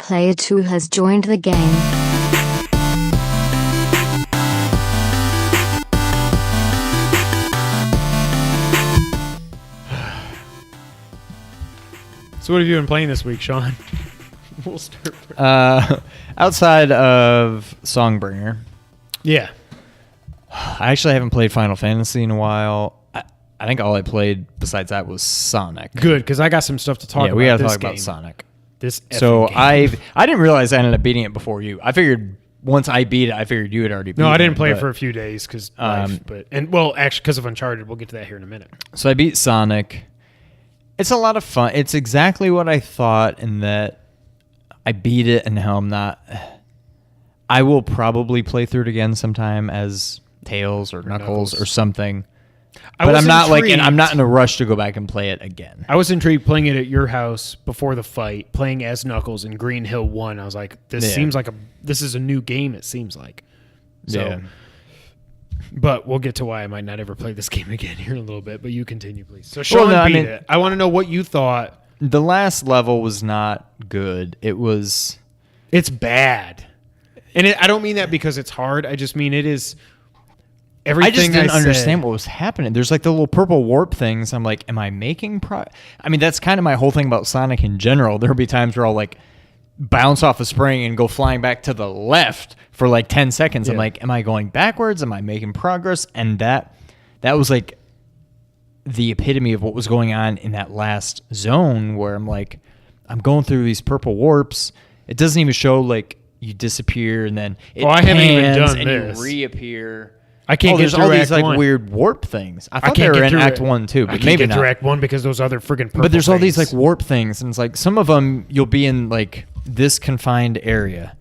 Player 2 has joined the game. So what have you been playing this week, Sean? We'll start. Outside of Songbringer. Yeah. I actually haven't played Final Fantasy in a while. I think all I played besides that was Sonic. Good, because I got some stuff to talk about. Yeah, we got to this talk game. about Sonic. This So game. I didn't realize I ended up beating it before you. I figured once I beat it, I figured you had already beat it. No, I didn't play it for a few days because actually, because of Uncharted. We'll get to that here in a minute. So I beat Sonic. It's a lot of fun. It's exactly what I thought in that I beat it and now I'm not. I will probably play through it again sometime as Tails or Knuckles or something. But I'm not I'm not in a rush to go back and play it again. I was intrigued playing it at your house before the fight, playing as Knuckles in Green Hill 1. I was like, seems like this is a new game, it seems like. So, yeah. But we'll get to why I might not ever play this game again here in a little bit, but you continue, please. So Sean beat it. I want to know what you thought. The last level was not good. It's bad. And I don't mean that because it's hard. I just mean it is... Everything I just didn't understand what was happening. There's like the little purple warp things. I'm like, am I making I mean, that's kind of my whole thing about Sonic in general. There'll be times where I'll like bounce off a spring and go flying back to the left for like 10 seconds. Yeah. I'm like, am I going backwards? Am I making progress? And that was like the epitome of what was going on in that last zone where I'm like, I'm going through these purple warps. It doesn't even show like you disappear and then it I haven't even done and this. You reappear. I can't get through all these Act like 1. weird warp things. I thought they were in Act 1 too, but maybe not. Through Act 1 because those other friggin' purple But there's all things. these like warp things, and it's like some of them you'll be in like this confined area,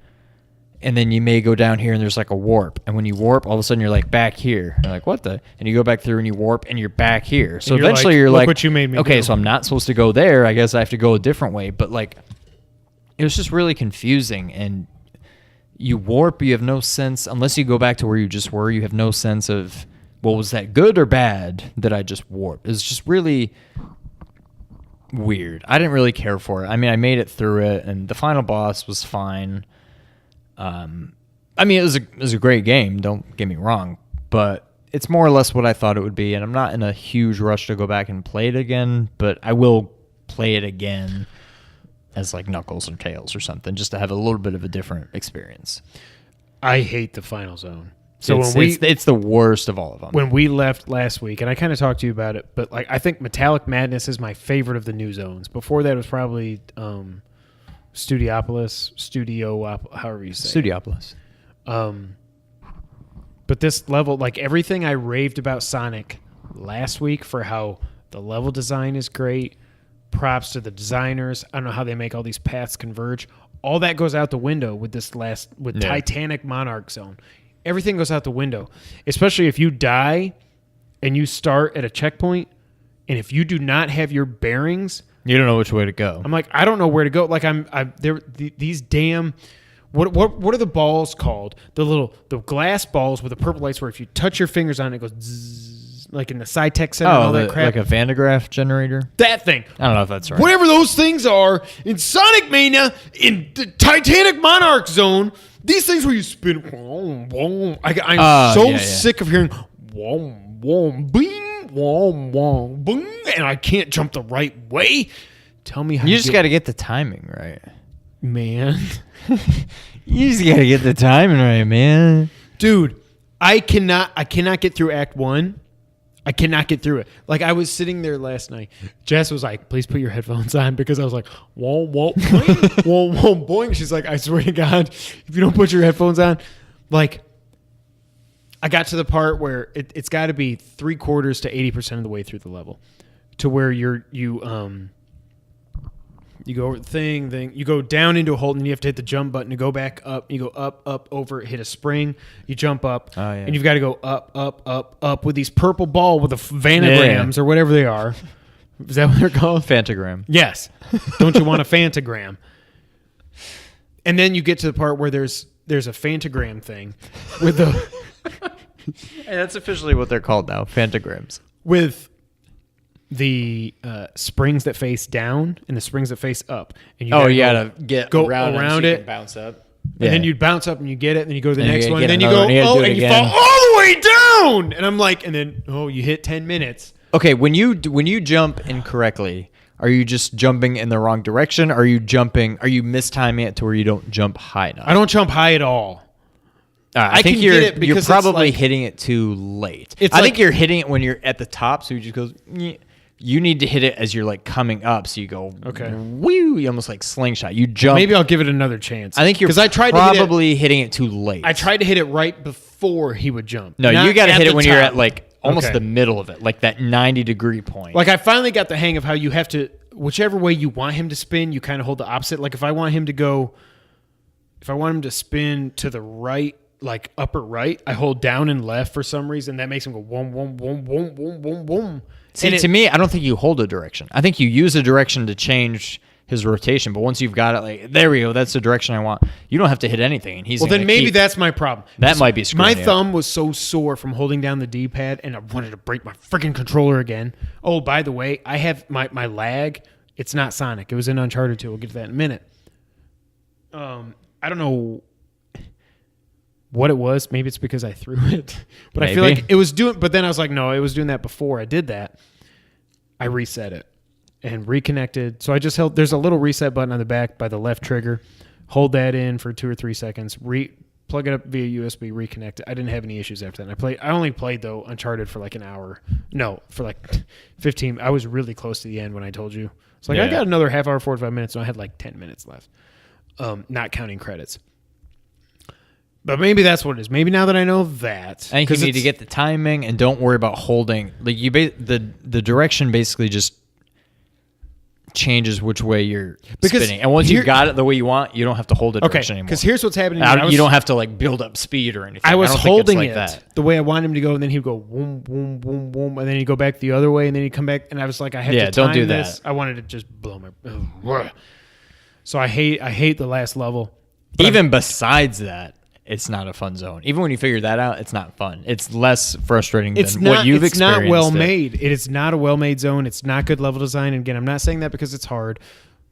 and then you may go down here and there's like a warp, and when you warp, all of a sudden you're like back here. You're like, what the? And you go back through and you warp, and you're back here. So eventually you're like, what you made me okay, do. so I'm not supposed to go there. I guess I have to go a different way. But like, it was just really confusing, and you warp, you have no sense unless you go back to where you just were. You have no sense of. Well, was that good or bad that I just warped? It was just really weird. I didn't really care for it. I mean, I made it through it, and the final boss was fine. I mean, it was a great game, don't get me wrong, but it's more or less what I thought it would be, and I'm not in a huge rush to go back and play it again, but I will play it again as like Knuckles or Tails or something, just to have a little bit of a different experience. I hate the final zone. So it's the worst of all of them. When we left last week, and I kind of talked to you about it, but like I think Metallic Madness is my favorite of the new zones. Before that, it was probably Studiopolis, however you say. Studiopolis. But this level, like everything I raved about Sonic last week for how the level design is great, props to the designers. I don't know how they make all these paths converge. All that goes out the window with Titanic Monarch Zone. Everything goes out the window, especially if you die and you start at a checkpoint, and if you do not have your bearings, you don't know which way to go. I'm like, I don't know where to go. Like these damn, what are the balls called? The glass balls with the purple lights where if you touch your fingers on it, it goes zzz, like in the SciTech Center and all that crap. Like a Van de Graaff generator? That thing. I don't know if that's right. Whatever those things are in Sonic Mania, in the Titanic Monarch Zone. These things where you spin, whoom, whoom. I'm sick of hearing, whoom, whoom, bing, whoom, whoom, bing, and I can't jump the right way. Tell me how you just got to get the timing right. Man. You just got to get the timing right, man. Dude, I cannot get through Act 1. I cannot get through it. Like, I was sitting there last night. Jess was like, please put your headphones on, because I was like, whoa, whoa, boing, whoa, whoa, boing. She's like, I swear to God, if you don't put your headphones on, like, I got to the part where it's got to be 3/4 to 80% of the way through the level to where you go over the thing, you go down into a hole, and you have to hit the jump button to go back up. You go up, over, hit a spring, you jump up, and you've got to go up with these purple ball with the vanagrams or whatever they are. Is that what they're called? Fantagram. Yes. Don't you want a fantagram? And then you get to the part where there's a fantagram thing with the... Hey, that's officially what they're called now, fantagrams. With the springs that face down and the springs that face up. And you gotta get go around it, so you can bounce up. And then you'd bounce up and you get it, and then you go to the And next you one, get and then you another go, one, and and you you do it fall again. all the way down. And I'm like, and then, you hit 10 minutes. Okay, when you jump incorrectly, are you just jumping in the wrong direction? Are you mistiming it to where you don't jump high enough? I don't jump high at all. I think can you're get it you're because probably it's like- hitting it too late. It's I like- think you're hitting it when you're at the top, so you just goes. "Nyeh." You need to hit it as you're like coming up, so you go. Okay. Woo! You almost like slingshot. You jump. Maybe I'll give it another chance. I think you're I tried to hit it, probably hitting it too late. I tried to hit it right before he would jump. No, not you got to at hit it the when you're top. at like almost Okay. the middle of it, like that 90-degree point. Like I finally got the hang of how you have to, whichever way you want him to spin, you kind of hold the opposite. Like if I want him to spin to the right, like upper right, I hold down and left for some reason. That makes him go boom, boom, boom, boom, boom, boom, boom. See, to me, I don't think you hold a direction. I think you use a direction to change his rotation, but once you've got it, like there we go, that's the direction I want. You don't have to hit anything, and he's Well, gonna then maybe keep- that's my problem. That might be screwing My you up. thumb was so sore from holding down the D-pad, and I wanted to break my freaking controller again. Oh, by the way, I have my lag. It's not Sonic. It was in Uncharted 2. We'll get to that in a minute. I don't know what it was. Maybe it's because I threw it, but I feel Maybe. like it was doing. But then I was like, no, it was doing that before I did that. I reset it and reconnected. So I just held. There's a little reset button on the back by the left trigger. Hold that in for 2 or 3 seconds. Plug it up via USB. Reconnect it. I didn't have any issues after that. I only played though Uncharted for like an hour. No, for like 15. I was really close to the end when I told you. It's like I Yeah. got another half hour, 45 minutes, and I had like 10 minutes left. Not counting credits. But maybe that's what it is. Maybe now that I know that, I think you need to get the timing and don't worry about holding. Like the direction basically just changes which way you're spinning. And once you've got it the way you want, you don't have to hold the direction anymore. Because here's what's happening. You don't have to like build up speed or anything. I was don't think it's holding like it that. the way I wanted him to go, and then he'd go boom, boom, boom, boom, and then he'd go back the other way, and then he'd come back, and I was like, I had to time don't do that. this. I wanted to just blow my. So I hate the last level. But Even besides that, it's not a fun zone. Even when you figure that out, it's not fun. It's less frustrating than what you've it's experienced. not well made. It is not a well made zone. It's not good level design. And again, I'm not saying that because it's hard.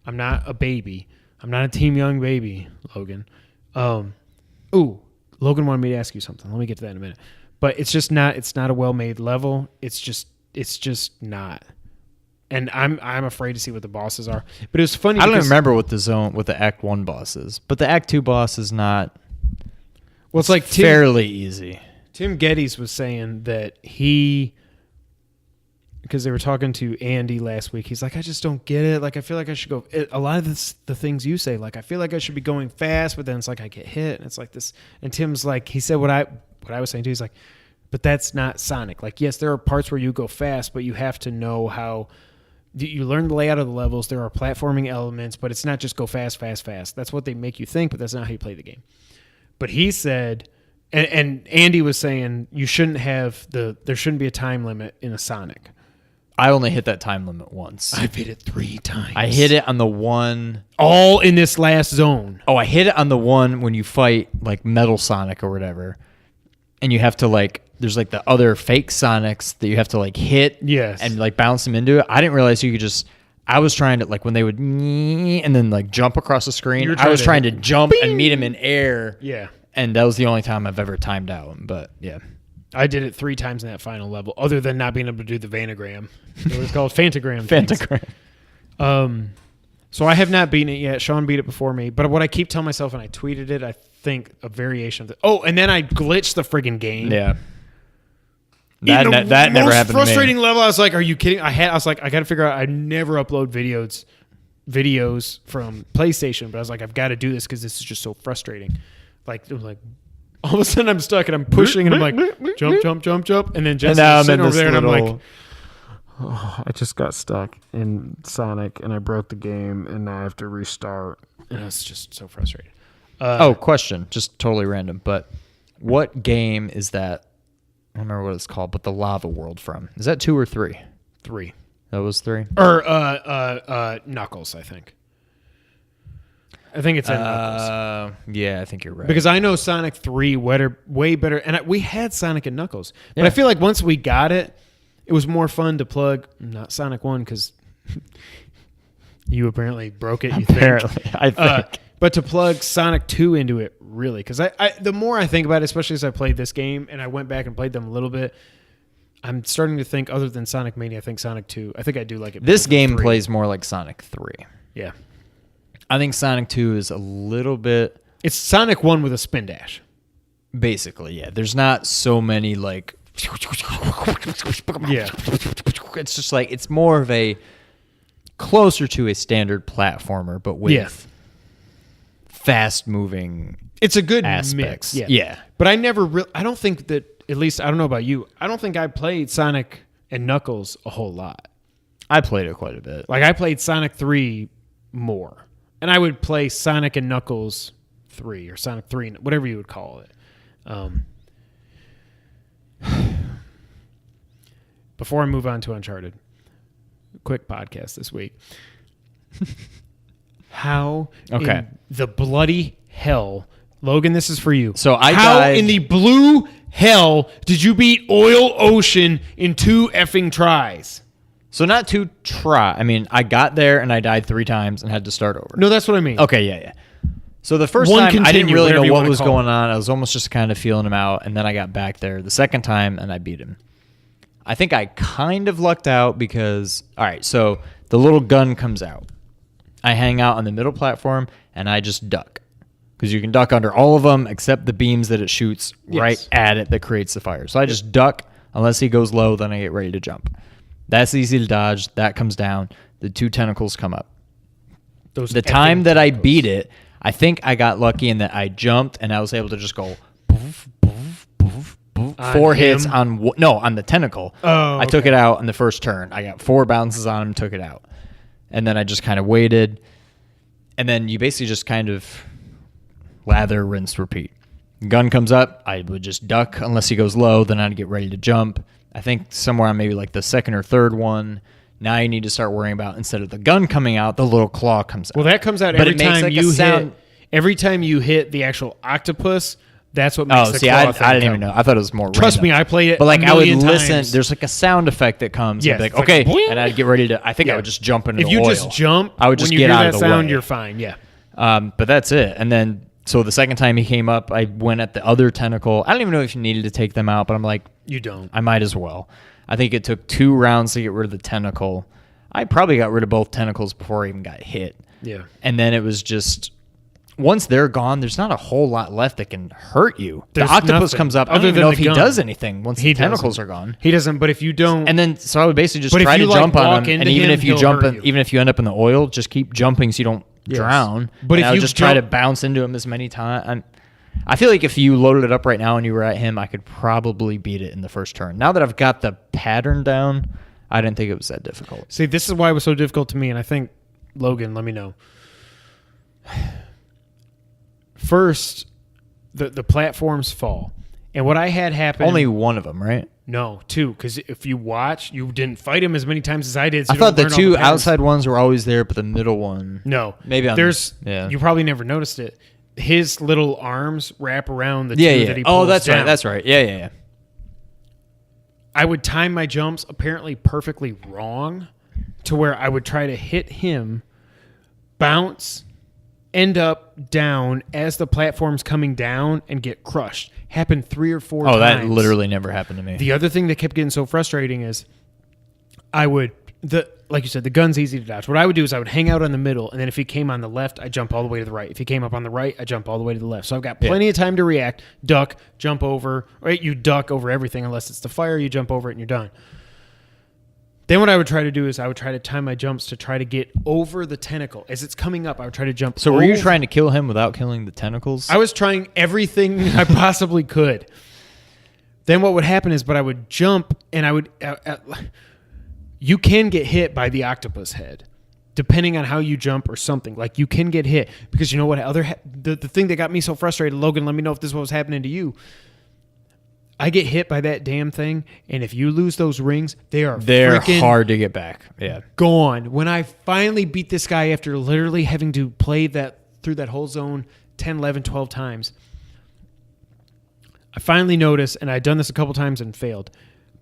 I'm not a baby. I'm not a Team Young baby, Logan. Logan wanted me to ask you something. Let me get to that in a minute. But it's just not. It's not a well made level. It's just not. And I'm afraid to see what the bosses are. But it was funny. I don't because, remember what the Act 1 boss is, but the Act 2 boss is not. Well, it's like fairly easy. Tim Geddes was saying that because they were talking to Andy last week, he's like, I just don't get it. Like, I feel like I should go. A lot of the things you say, like, I feel like I should be going fast, but then it's like I get hit, and it's like this. And Tim's like, he said what I was saying too. He's like, but that's not Sonic. Like, yes, there are parts where you go fast, but you have to know how. You learn the layout of the levels. There are platforming elements, but it's not just go fast, fast, fast. That's what they make you think, but that's not how you play the game. But he said, and Andy was saying, there shouldn't be a time limit in a Sonic. I only hit that time limit once. I've hit it 3 times. I hit it on the one. All in this last zone. Oh, I hit it on the one when you fight like Metal Sonic or whatever, and you have to like. There's like the other fake Sonics that you have to like hit, Yes, and like bounce them into it. I didn't realize you could just. I was trying to like when they would and then like jump across the screen. I was trying to jump and meet him in air. Yeah, and that was the only time I've ever timed out. But yeah, I did it 3 times in that final level. Other than not being able to do the Vanagram, it was called Fantagram. Fantagram. So I have not beaten it yet. Sean beat it before me. But what I keep telling myself, and I tweeted it, I think a variation of it. Oh, and then I glitched the friggin' game. Yeah. That never happened to me. Frustrating level. I was like, "Are you kidding?" I was like, "I got to figure out." I never upload videos from PlayStation, but I was like, "I've got to do this because this is just so frustrating." Like, it was like, all of a sudden I'm stuck and I'm pushing and I'm like, jump, jump, jump, jump, and then Jesse's sitting over there and I'm like, "Oh, I just got stuck in Sonic and I broke the game and now I have to restart." And it's just so frustrating. Question, just totally random, but what game is that? I don't remember what it's called, but the Lava World from. Is that 2 or 3? 3. That was 3? Or Knuckles, I think. I think it's in Knuckles. Yeah, I think you're right. Because I know Sonic 3 way better. And we had Sonic and Knuckles. But Yeah. I feel like once we got it, it was more fun to plug not Sonic 1 because you apparently broke it. Apparently, I think. But to plug Sonic 2 into it, really, because the more I think about it, especially as I played this game and I went back and played them a little bit, I'm starting to think, other than Sonic Mania, I think Sonic 2, I think I do like it. This game 3. plays more like Sonic 3. Yeah. I think Sonic 2 is a little bit... It's Sonic 1 with a spin dash. Basically, yeah. There's not so many, like... Yeah. It's just like, it's more of a... closer to a standard platformer, but with fast-moving It's a good aspects. mix. Yeah. But I don't think that, at least, I don't know about you, I don't think I played Sonic and Knuckles a whole lot. I played it quite a bit. Like, I played Sonic 3 more. And I would play Sonic and Knuckles 3 or Sonic 3, whatever you would call it. Before I move on to Uncharted, quick podcast this week. How in the bloody hell, Logan, this is for you. So how in the blue hell did you beat Oil Ocean in 2 effing tries? So not 2 try. I mean, I got there and I died 3 times and had to start over. No, that's what I mean. Okay, yeah. So the first One time, I didn't continue, really whatever know you what wanna was call going it. on. I was almost just kind of feeling him out, and then I got back there the second time and I beat him. I think I kind of lucked out because, all right, so the little gun comes out. I hang out on the middle platform and I just duck. Because you can duck under all of them except the beams that it shoots right at it that creates the fire. So I just duck unless he goes low, then I get ready to jump. That's easy to dodge. That comes down. The 2 tentacles come up. The time that I beat it, I think I got lucky in that I jumped and I was able to just go poof, poof, poof, poof. 4 hits on the tentacle. Oh, I took it out in the first turn. I got 4 bounces on him, took it out. And then I just kind of waited. And then you basically just kind of lather, rinse, repeat. Gun comes up, I would just duck unless he goes low, then I'd get ready to jump. I think somewhere on maybe like the 2nd or 3rd one, now you need to start worrying about, instead of the gun coming out, the little claw comes out. Well, that comes out But every it makes time like a you sound- hit. Every time you hit the actual octopus, that's what makes the see, claw I thing didn't come. even know. I thought it was more Trust random. me, I played it. But like a I would million listen. times. There's like a sound effect that comes. Yes, I'd be like, it's like, okay, boing. and I'd get ready to. I think I Yeah. would just jump into If the you oil. just jump, I would just when you get hear out that of the sound, way. you're fine. Yeah. But that's it. And then so the second time he came up, I went at the other tentacle. I don't even know if you needed to take them out, but I'm like, You don't. I might as well. I think it took 2 rounds to get rid of the tentacle. I probably got rid of both tentacles before I even got hit. Yeah. And then it was just, once they're gone, there's not a whole lot left that can hurt you. There's the octopus nothing comes up. I other don't even than know the if he gun. does anything once He the tentacles doesn't. are gone. He doesn't, but if you don't. And then, so I would basically just But if try you, to like, jump walk on him. into And even him, if you he'll jump, hurt you. even if you end up in the oil, just keep jumping so you don't Yes. drown. But and if I would you just try to jump- bounce into him as many times. I feel like if you loaded it up right now and you were at him, I could probably beat it in the first turn. Now that I've got the pattern down, I didn't think it was that difficult. See, this is why it was so difficult to me, and I think, Logan, let me know. First, the platforms fall. And what I had happen... Only one of them, right? No, 2, because if you watch, you didn't fight him as many times as I did. So I you thought don't the learn all 2 patterns. outside ones were always there, but the middle one... No. Maybe I'm... There's... Yeah. You probably never noticed it. His little arms wrap around the 2 Yeah. that he pulls Oh, that's down. right. That's right. Yeah. I would time my jumps apparently perfectly wrong to where I would try to hit him, bounce, end up down as the platform's coming down and get crushed. Happened 3 or 4 times. Oh, that literally never happened to me. The other thing that kept getting so frustrating is I would, like you said, the gun's easy to dodge. What I would do is I would hang out on the middle, and then if he came on the left, I jump all the way to the right. If he came up on the right, I jump all the way to the left. So I've got plenty of time to react, duck, jump over. Right? You duck over everything unless it's the fire. You jump over it, and you're done. Then what I would try to do is I would try to time my jumps to try to get over the tentacle. As it's coming up, I would try to jump So were you over. trying to kill him without killing the tentacles? I was trying everything I possibly could. Then what would happen is, but I would jump, and I would... you can get hit by the octopus head, depending on how you jump or something. Like, you can get hit. Because you know what? The thing that got me so frustrated, Logan, let me know if this is what was happening to you. I get hit by that damn thing, and if you lose those rings, they're freaking hard to get back. Yeah. gone. When I finally beat this guy after literally having to play that through that whole zone 10, 11, 12 times, I finally noticed, and I'd done this a couple times and failed,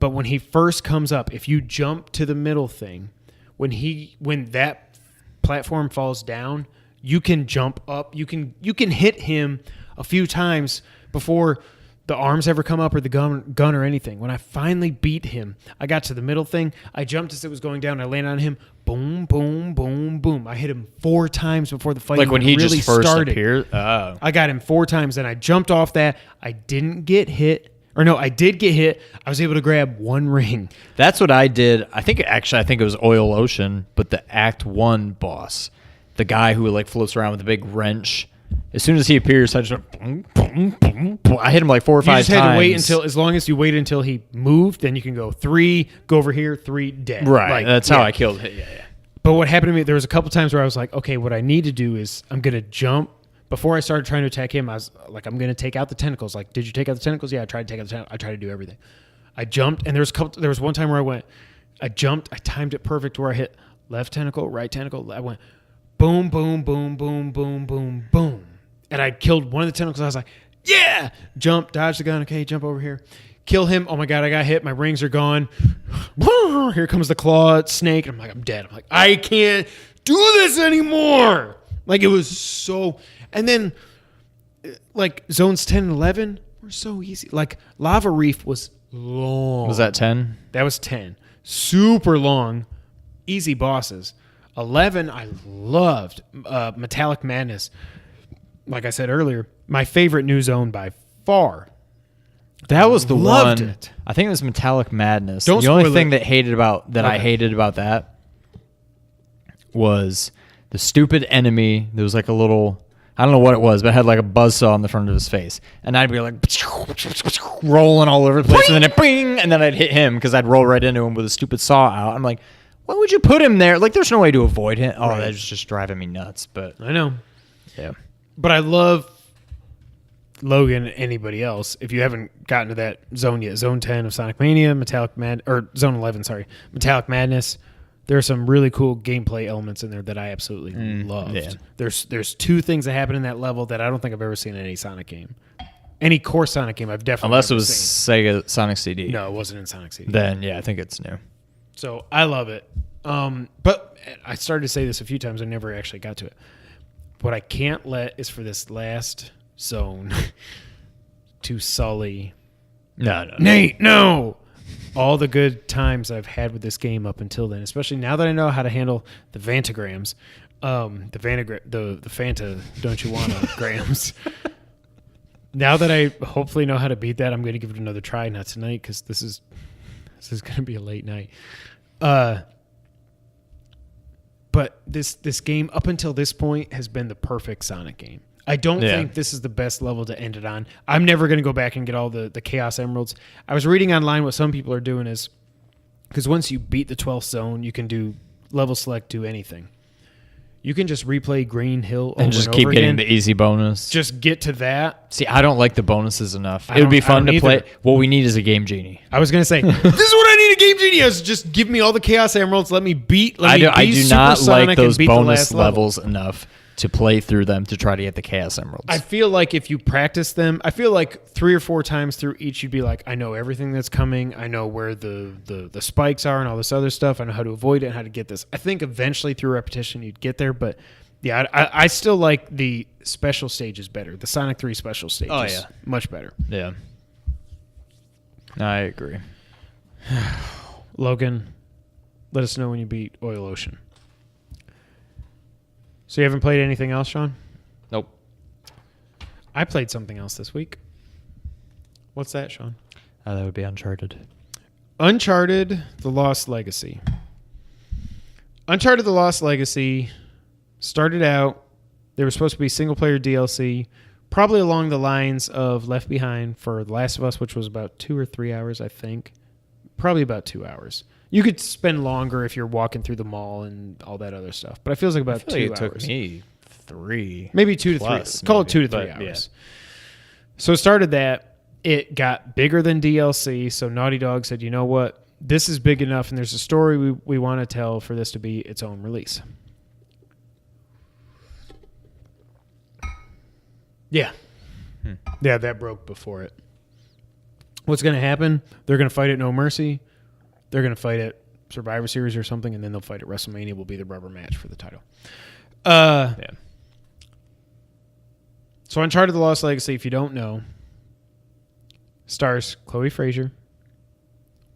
But when he first comes up, if you jump to the middle thing, when that platform falls down, you can jump up. You can hit him a few times before the arms ever come up or the gun or anything. When I finally beat him, I got to the middle thing. I jumped as it was going down. I landed on him. Boom, boom, boom, boom. I hit him 4 times before the fight Like when he really just first started. appeared? Oh. I got him 4 times. Then I jumped off that. I didn't get hit. Or no, I did get hit. I was able to grab 1 ring. That's what I did. I think it was Oil Ocean, but the Act 1 boss, the guy who like floats around with a big wrench. As soon as he appears, I just went, boom, boom, boom, boom. I hit him like 4 or 5 times. You just had to wait as long as you waited until he moved, then you can go 3, go over here, 3, dead. Right. Like, that's how I killed him. Yeah. But what happened to me, there was a couple times where I was like, okay, what I need to do is I'm going to jump. Before I started trying to attack him, I was like, I'm going to take out the tentacles. Like, did you take out the tentacles? Yeah, I tried to take out the tentacles. I tried to do everything. I jumped, and there was one time where I jumped, I timed it perfect where I hit left tentacle, right tentacle. I went boom, boom, boom, boom, boom, boom, boom. And I killed one of the tentacles. I was like, yeah! Jump, dodge the gun. Okay, jump over here. Kill him. Oh my God, I got hit. My rings are gone. Here comes the claw snake. I'm like, I'm dead. I'm like, I can't do this anymore. Like, it was so... And then, like, zones 10 and 11 were so easy. Like, Lava Reef was long. Was that 10? That was 10. Super long, easy bosses. 11, I loved. Metallic Madness. Like I said earlier, my favorite new zone by far. That was the Loved one. it. I think it was Metallic Madness. Don't the only spoil thing it. that I hated about that was the stupid enemy. There was like a little, I don't know what it was, but it had like a buzzsaw on the front of his face. And I'd be like rolling all over the place. And then bing, and then I'd hit him because I'd roll right into him with a stupid saw out. I'm like, why would you put him there? Like, there's no way to avoid him. Oh, Right. that was just driving me nuts. But I know. yeah. But I love Logan and anybody else. If you haven't gotten to that zone yet, Zone 10 of Sonic Mania, or Zone 11, sorry, Metallic Madness, there are some really cool gameplay elements in there that I absolutely loved. yeah. There's 2 things that happen in that level that I don't think I've ever seen in any Sonic game. Any core Sonic game I've definitely Unless it never was seen. Sega Sonic CD. No, it wasn't in Sonic CD. Then, yeah, I think it's new. So I love it. But I started to say this a few times. I never actually got to it. What I can't let is for this last zone to sully. No. Nate, no! All the good times I've had with this game up until then, especially now that I know how to handle the Vantagrams, the Fanta don't you wanna grams. Now that I hopefully know how to beat that, I'm going to give it another try. Not tonight because this is going to be a late night. But this game up until this point has been the perfect Sonic game. I don't think this is the best level to end it on. I'm never going to go back and get all the Chaos Emeralds. I was reading online what some people are doing is, because once you beat the 12th zone, you can do level select, do anything. You can just replay Green Hill over And just and keep over getting again. the easy bonus. Just get to that. See, I don't like the bonuses enough. I It would be don't- I fun don't to play. either. What we need is a Game Genie. I was going to say, this is what I need a Game Genius. Just give me all the Chaos Emeralds. Let me beat. I do Super not Sonic like and those beat the bonus last level. levels enough to play through them to try to get the Chaos Emeralds. I feel like if you practice them, I feel like 3 or 4 times through each, you'd be like, I know everything that's coming. I know where the spikes are and all this other stuff. I know how to avoid it and how to get this. I think eventually through repetition, you'd get there. But yeah, I still like the special stages better. The Sonic 3 special stages. Oh, yeah. Much better. Yeah. I agree. Logan, let us know when you beat Oil Ocean. So you haven't played anything else, Sean? Nope. I played something else this week. What's that, Sean? That would be Uncharted. Uncharted: The Lost Legacy. Uncharted: The Lost Legacy started out, there was supposed to be single-player DLC, probably along the lines of Left Behind for The Last of Us, which was about 2 or 3 hours, I think. Probably about 2 hours. You could spend longer if you're walking through the mall and all that other stuff, but it feels like about 2 it hours. took me 3. Maybe 2 to 3. Plus, Call it 2 to maybe, 3 but, hours. So it started that. It got bigger than DLC, so Naughty Dog said, you know what? This is big enough, and there's a story we want to tell for this to be its own release. Yeah. Yeah, that broke before it. what's going to happen? They're going to fight at No Mercy. They're going to fight at Survivor Series or something, and then they'll fight at WrestleMania. Will be the rubber match for the title. Yeah. So Uncharted: The Lost Legacy, if you don't know, stars Chloe Frazer,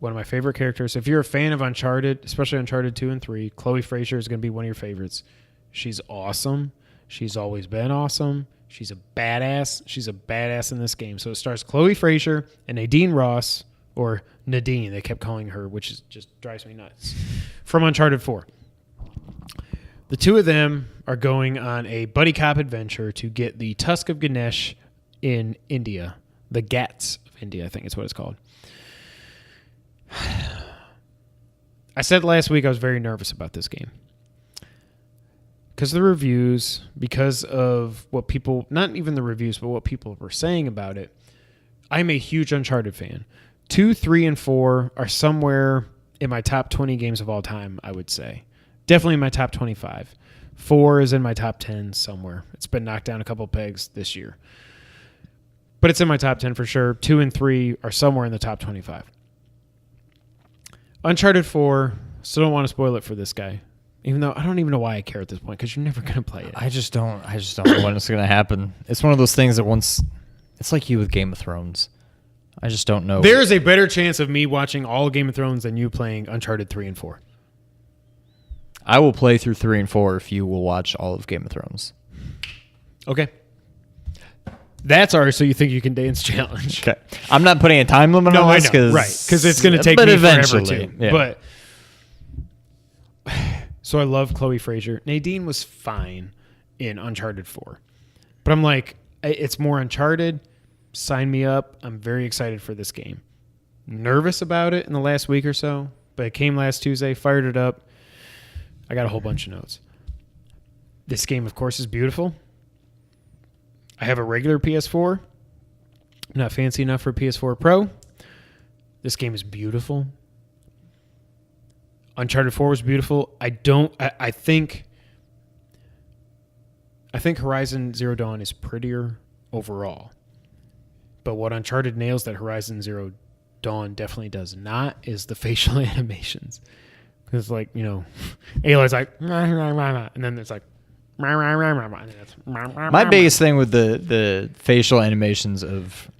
one of my favorite characters. If you're a fan of Uncharted, especially Uncharted 2 and 3, Chloe Frazer is going to be one of your favorites. She's awesome. She's always been awesome. She's a badass. She's a badass in this game. So it stars Chloe Frazer and Nadine Ross, or Nadine, they kept calling her, which is just drives me nuts, from Uncharted 4. The two of them are going on a buddy cop adventure to get the Tusk of Ganesh in India. The Ghats of India, I think is what it's called. I said last week I was very nervous about this game. Because of the reviews, because of what people, not even the reviews, but what people were saying about it. I'm a huge Uncharted fan. 2, 3, and 4 are somewhere in my top 20 games of all time, I would say. Definitely in my top 25. 4 is in my top 10 somewhere. It's been knocked down a couple pegs this year. But it's in my top 10 for sure. 2 and 3 are somewhere in the top 25. Uncharted 4, still don't want to spoil it for this guy. Even though I don't even know why I care at this point, because you're never going to play it. I just don't know when it's going to happen. It's one of those things that once... It's like you with Game of Thrones. I just don't know. There's a better chance of me watching all Game of Thrones than you playing Uncharted 3 and 4. I will play through 3 and 4 if you will watch all of Game of Thrones. Okay. That's ours, so you think you can dance challenge. Okay. I'm not putting a time limit on this. Because it's going to take me forever too. Yeah. But so I love Chloe Frazer. Nadine was fine in Uncharted 4. But I'm like, it's more Uncharted. Sign me up. I'm very excited for this game. Nervous about it in the last week or so, but it came last Tuesday, fired it up. I got a whole bunch of notes. This game, of course, is beautiful. I have a regular PS4. I'm not fancy enough for PS4 Pro. This game is beautiful. Uncharted 4 was beautiful. I think Horizon Zero Dawn is prettier overall. But what Uncharted nails that Horizon Zero Dawn definitely does not is the facial animations. Because, like, you know, Aloy's like, and then it's like, my biggest thing with the facial animations of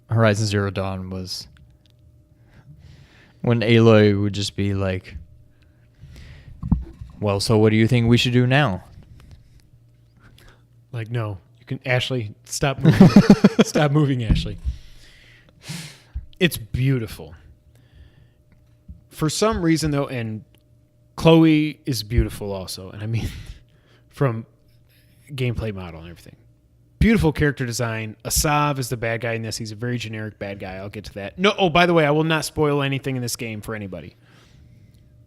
Horizon Zero Dawn was when Aloy would just be like, well, so what do you think we should do now? Like, no, you can, Ashley, stop moving. Stop moving, Ashley. It's beautiful. For some reason, though, and Chloe is beautiful also, and I mean, from gameplay model and everything. Beautiful character design. Asav is the bad guy in this. He's a very generic bad guy. I'll get to that. No, oh, by the way, I will not spoil anything in this game for anybody.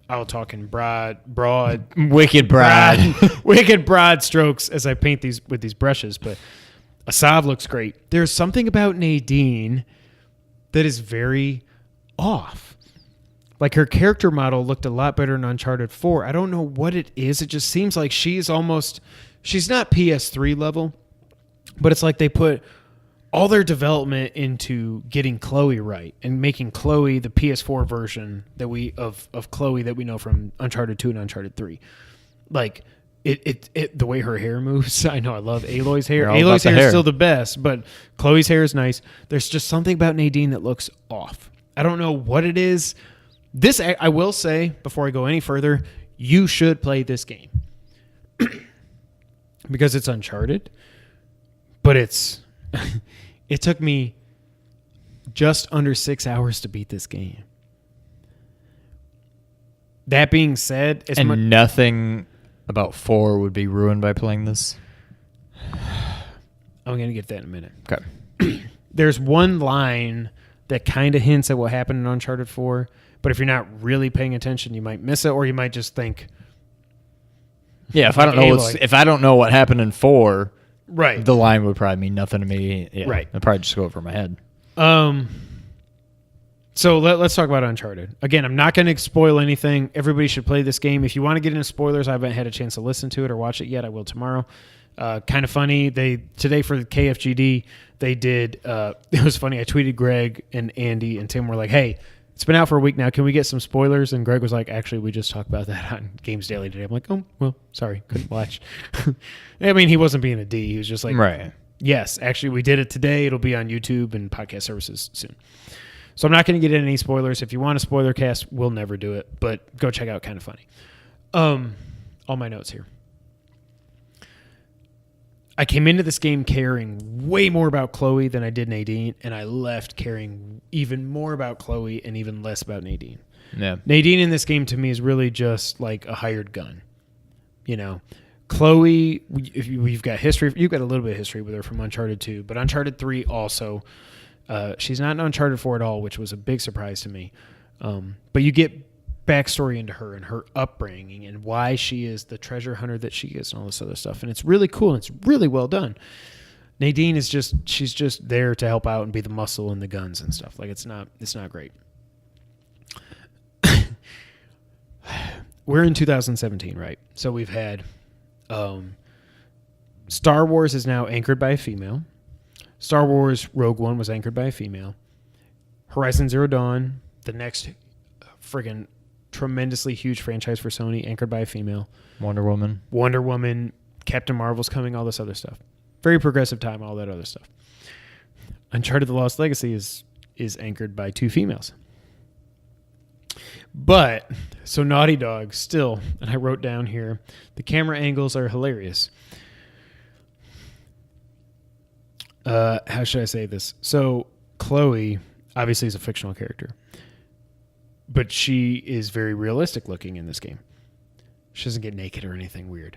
I'll talk in wicked broad strokes as I paint these with these brushes, but Asav looks great. There's something about Nadine that is very off. Like, her character model looked a lot better in Uncharted 4. I don't know what it is. It just seems like she's not PS3 level, but it's like they put all their development into getting Chloe right and making Chloe the PS4 version of Chloe that we know from Uncharted 2 and Uncharted 3. Like, the way her hair moves. I know I love Aloy's hair. Aloy's hair is still the best, but Chloe's hair is nice. There's just something about Nadine that looks off. I don't know what it is. This, I will say, before I go any further, you should play this game. Because it's Uncharted, but it took me just under 6 hours to beat this game. That being said, nothing about 4 would be ruined by playing this. I'm going to get to that in a minute. Okay. There's one line that kind of hints at what happened in Uncharted 4, but if you're not really paying attention, you might miss it, or you might just think. Yeah, if I don't know what happened in 4, right, the line would probably mean nothing to me. Yeah, right, it'd probably just go over my head. So let's talk about Uncharted. Again, I'm not going to spoil anything. Everybody should play this game. If you want to get into spoilers, I haven't had a chance to listen to it or watch it yet. I will tomorrow. Kind of funny. Today for the KFGD, they did. It was funny. I tweeted Greg and Andy and Tim were like, "Hey, it's been out for a week now. Can we get some spoilers?" And Greg was like, "Actually, we just talked about that on Games Daily today." I'm like, "Oh, well, sorry, couldn't watch." I mean, he wasn't being a D. He was just like, right. Yes, actually, we did it today. It'll be on YouTube and podcast services soon. So I'm not going to get any spoilers. If you want a spoiler cast, we'll never do it. But go check out Kind of Funny. All my notes here. I came into this game caring way more about Chloe than I did Nadine, and I left caring even more about Chloe and even less about Nadine. Yeah. Nadine in this game to me is really just like a hired gun. You know, Chloe, if you've got history, you've got a little bit of history with her from Uncharted 2, but Uncharted 3 also, she's not in Uncharted 4 at all, which was a big surprise to me. But you get backstory into her and her upbringing and why she is the treasure hunter that she is and all this other stuff. And it's really cool and it's really well done. Nadine is she's just there to help out and be the muscle and the guns and stuff. Like it's not great. We're in 2017, right? So we've had Star Wars is now anchored by a female. Star Wars Rogue One was anchored by a female. Horizon Zero Dawn, the next friggin' tremendously huge franchise for Sony, anchored by a female. Wonder Woman, Captain Marvel's coming, all this other stuff. Very progressive time, all that other stuff. Uncharted The Lost Legacy is anchored by 2 females. But, so Naughty Dog still, and I wrote down here, the camera angles are hilarious. How should I say this? So, Chloe obviously is a fictional character, but she is very realistic looking in this game. She doesn't get naked or anything weird.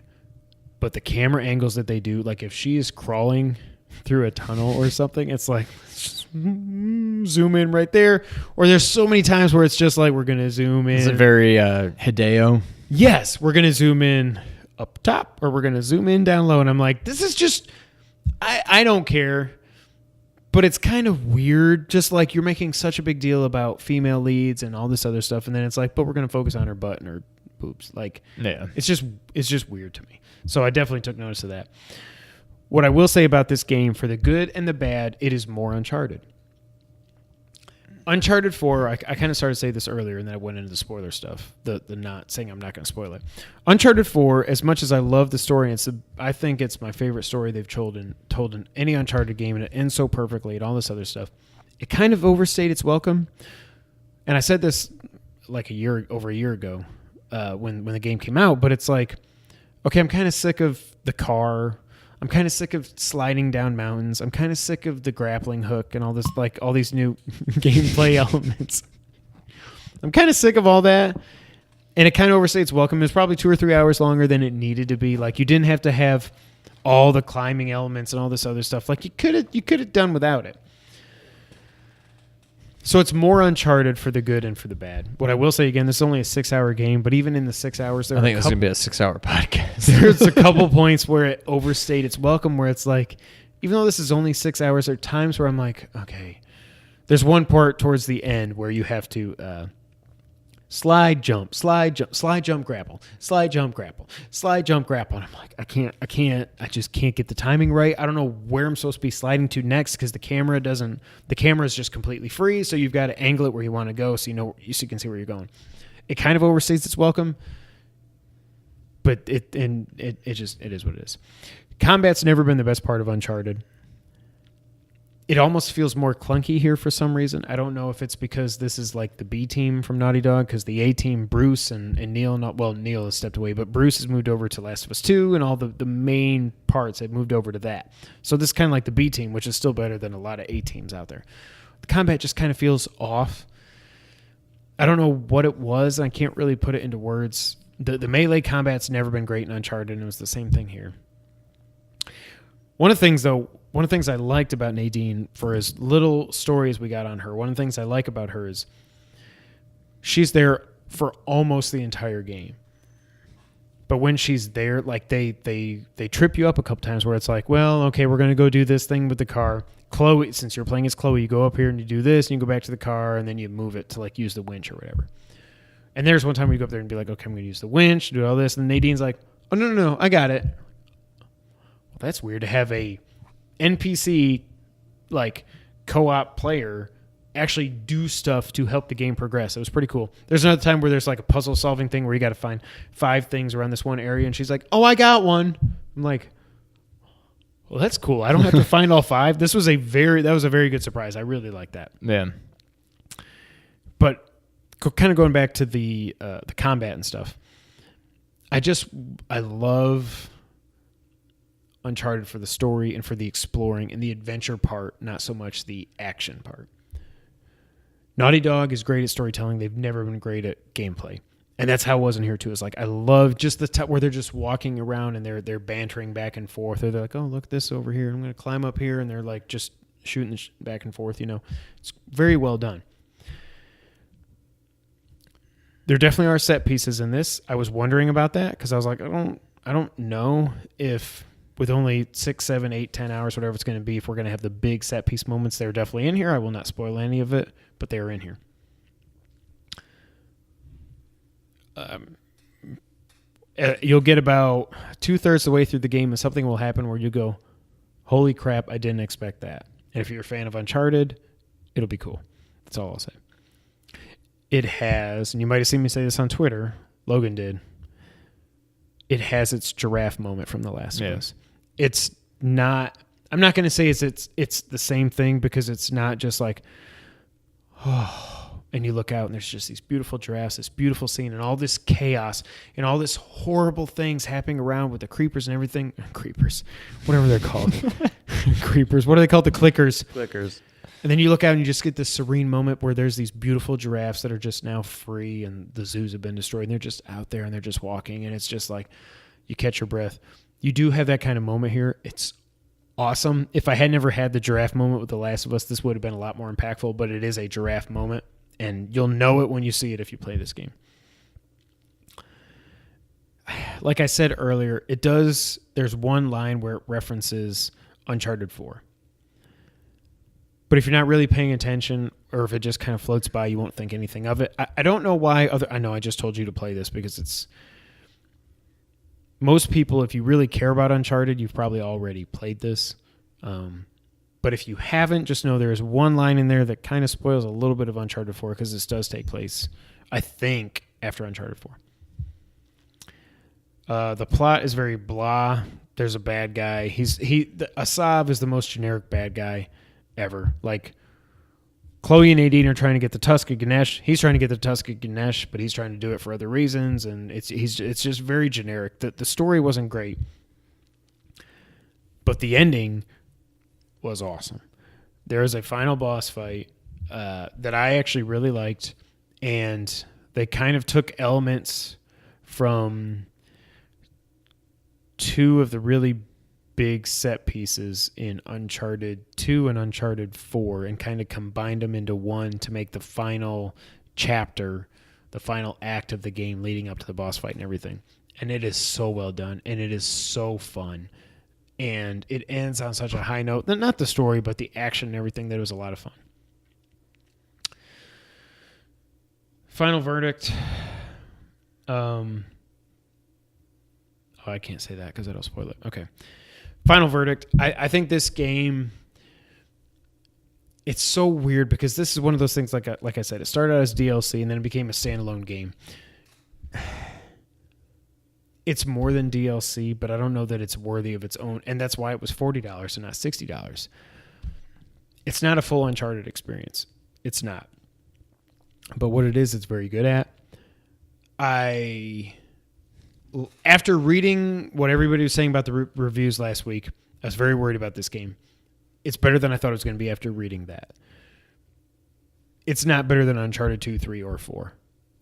But the camera angles that they do, like if she is crawling through a tunnel or something, it's like zoom in right there. Or there's so many times where it's just like we're going to zoom in. Is it very Hideo? Yes, we're going to zoom in up top or we're going to zoom in down low. And I'm like, this is just, I don't care. But it's kind of weird, just like you're making such a big deal about female leads and all this other stuff, and then it's like, but we're going to focus on her butt and her boobs. Like, yeah, it's just weird to me. So I definitely took notice of that. What I will say about this game, for the good and the bad, it is more Uncharted. Uncharted 4, I kind of started to say this earlier, and then I went into the spoiler stuff. The not saying I'm not going to spoil it. Uncharted 4, as much as I love the story, I think it's my favorite story they've told in any Uncharted game, and it ends so perfectly and all this other stuff. It kind of overstayed its welcome, and I said this like over a year ago when the game came out. But it's like, okay, I'm kind of sick of the car. I'm kind of sick of sliding down mountains. I'm kind of sick of the grappling hook and all this, like all these new gameplay elements. I'm kind of sick of all that. And it kind of overstates its welcome. It's probably 2 or 3 hours longer than it needed to be. Like you didn't have to have all the climbing elements and all this other stuff. Like you could have done without it. So it's more Uncharted for the good and for the bad. What I will say again, this is only a 6-hour game, but even in the 6 hours, I think it's going to be a 6-hour podcast. There's a couple points where it overstayed its welcome, where it's like, even though this is only 6 hours, there are times where I'm like, okay. There's one part towards the end where you have to slide, jump, grapple, slide, jump, grapple, slide, jump, grapple. And I'm like, I just can't get the timing right. I don't know where I'm supposed to be sliding to next because the camera is just completely free. So you've got to angle it where you want to go so you can see where you're going. It kind of overstays its welcome, but it is what it is. Combat's never been the best part of Uncharted. It almost feels more clunky here for some reason. I don't know if it's because this is like the B team from Naughty Dog, because the A team, Bruce and Neil, Neil has stepped away, but Bruce has moved over to Last of Us 2 and all the main parts have moved over to that. So this is kind of like the B team, which is still better than a lot of A teams out there. The combat just kind of feels off. I don't know what it was. I can't really put it into words. The melee combat's never been great in Uncharted, and it was the same thing here. One of the things I liked about Nadine, for as little stories we got on her, one of the things I like about her is she's there for almost the entire game. But when she's there, like they trip you up a couple times where it's like, well, okay, we're going to go do this thing with the car. Chloe, since you're playing as Chloe, you go up here and you do this, and you go back to the car, and then you move it to like use the winch or whatever. And there's one time where you go up there and be like, okay, I'm going to use the winch, do all this. And Nadine's like, oh, no, I got it. that's weird to have a NPC like co-op player actually do stuff to help the game progress. It was pretty cool. There's another time where there's like a puzzle solving thing where you got to find 5 things around this one area, and she's like, "Oh, I got one." I'm like, "Well, that's cool. I don't have to find all 5." That was a very good surprise. I really like that. Yeah. But kind of going back to the combat and stuff, I love Uncharted for the story and for the exploring and the adventure part, not so much the action part. Naughty Dog is great at storytelling. They've never been great at gameplay. And that's how it was in here too. It's like I love just the where they're just walking around and they're bantering back and forth. Or they're like, "Oh, look at this over here. I'm going to climb up here," and they're like just shooting back and forth. It's very well done. There definitely are set pieces in this. I was wondering about that because I was like, I don't know if with only 6, 7, 8, 10 hours, whatever it's going to be, if we're going to have the big set piece moments. They're definitely in here. I will not spoil any of it, but they are in here. You'll get about 2/3 of the way through the game and something will happen where you go, "Holy crap, I didn't expect that." And if you're a fan of Uncharted, it'll be cool. That's all I'll say. It has, and you might have seen me say this on Twitter, Logan did, it has its giraffe moment from The Last of Us. It's not, I'm not going to say it's the same thing because it's not just like, oh, and you look out and there's just these beautiful giraffes, this beautiful scene, and all this chaos and all this horrible things happening around with the creepers and everything. Creepers, whatever they're called. Creepers. What are they called? The clickers. Clickers. And then you look out and you just get this serene moment where there's these beautiful giraffes that are just now free and the zoos have been destroyed and they're just out there and they're just walking and it's just like you catch your breath. You do have that kind of moment here. It's awesome. If I had never had the giraffe moment with The Last of Us, this would have been a lot more impactful, but it is a giraffe moment and you'll know it when you see it if you play this game. Like I said earlier, there's one line where it references Uncharted 4. But if you're not really paying attention or if it just kind of floats by, you won't think anything of it. I don't know why I know I just told you to play this because it's most people, if you really care about Uncharted, you've probably already played this. But if you haven't, just know there is one line in there that kind of spoils a little bit of Uncharted 4 because this does take place, I think, after Uncharted 4. The plot is very blah. There's a bad guy. Asav is the most generic bad guy ever. Like Chloe and Nadine are trying to get the Tusk of Ganesh. He's trying to get the Tusk of Ganesh, but he's trying to do it for other reasons, and it's just very generic. The story wasn't great, but the ending was awesome. There is a final boss fight that I actually really liked, and they kind of took elements from 2 of the really big set pieces in Uncharted 2 and Uncharted 4 and kind of combined them into one to make the final chapter, the final act of the game leading up to the boss fight and everything. And it is so well done and it is so fun. And it ends on such a high note. Not the story, but the action and everything. That was a lot of fun. Final verdict. I can't say that because that'll spoil it. Okay. Final verdict. I think this game, it's so weird because this is one of those things, like I said, it started out as DLC and then it became a standalone game. It's more than DLC, but I don't know that it's worthy of its own, and that's why it was $40 and not $60. It's not a full Uncharted experience. It's not. But what it is, it's very good at. After reading what everybody was saying about the reviews last week, I was very worried about this game. It's better than I thought it was going to be after reading that. It's not better than Uncharted 2, 3, or 4.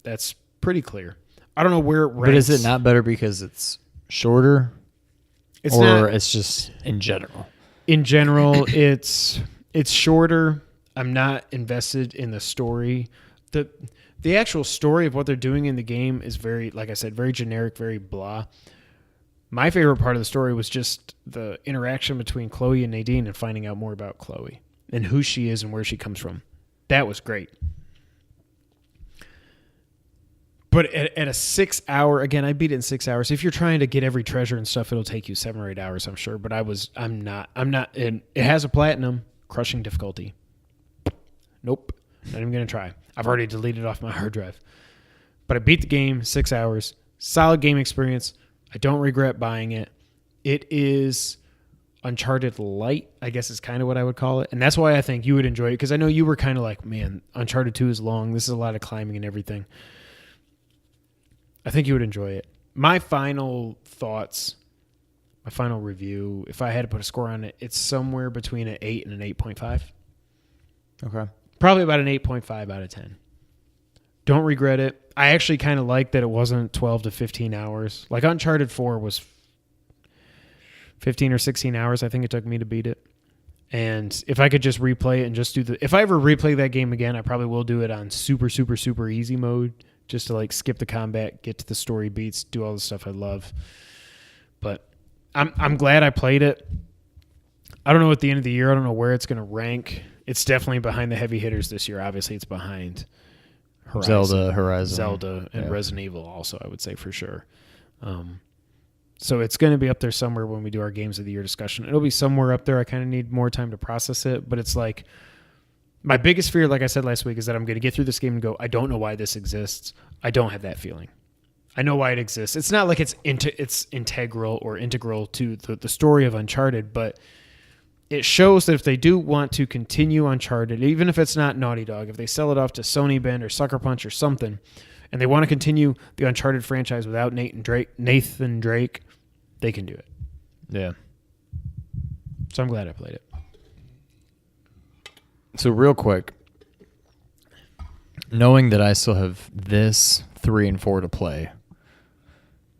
That's pretty clear. I don't know where it ranks. But is it not better because it's shorter? It's just in general? In general, it's shorter. I'm not invested in the story. The actual story of what they're doing in the game is very, like I said, very generic, very blah. My favorite part of the story was just the interaction between Chloe and Nadine and finding out more about Chloe and who she is and where she comes from. That was great. But at a 6 hour, again, I beat it in 6 hours. If you're trying to get every treasure and stuff, it'll take you 7 or 8 hours, I'm sure. But I'm not, and it has a platinum, crushing difficulty. Nope. Not even going to try. I've already deleted it off my hard drive. But I beat the game, 6 hours. Solid game experience. I don't regret buying it. It is Uncharted Light, I guess is kind of what I would call it. And that's why I think you would enjoy it, because I know you were kind of like, man, Uncharted 2 is long. This is a lot of climbing and everything. I think you would enjoy it. My final thoughts, my final review, if I had to put a score on it, it's somewhere between an 8 and an 8.5. Okay. Probably about an 8.5 out of 10. Don't regret it. I actually kind of like that it wasn't 12 to 15 hours. Like Uncharted 4 was 15 or 16 hours, I think it took me to beat it. And if I could just replay it and just if I ever replay that game again, I probably will do it on super, super, super easy mode, just to like skip the combat, get to the story beats, do all the stuff I love. But I'm glad I played it. I don't know at the end of the year, I don't know where it's going to rank. It's definitely behind the heavy hitters this year. Obviously, it's behind Zelda, and Resident Evil also, I would say for sure. So it's going to be up there somewhere when we do our Games of the Year discussion. It'll be somewhere up there. I kind of need more time to process it, but it's like my biggest fear, like I said last week, is that I'm going to get through this game and go, I don't know why this exists. I don't have that feeling. I know why it exists. It's not like it's integral to the story of Uncharted, but it shows that if they do want to continue Uncharted, even if it's not Naughty Dog, if they sell it off to Sony Bend or Sucker Punch or something, and they want to continue the Uncharted franchise without Nathan Drake, they can do it. Yeah. So I'm glad I played it. So real quick, knowing that I still have this 3 and 4 to play,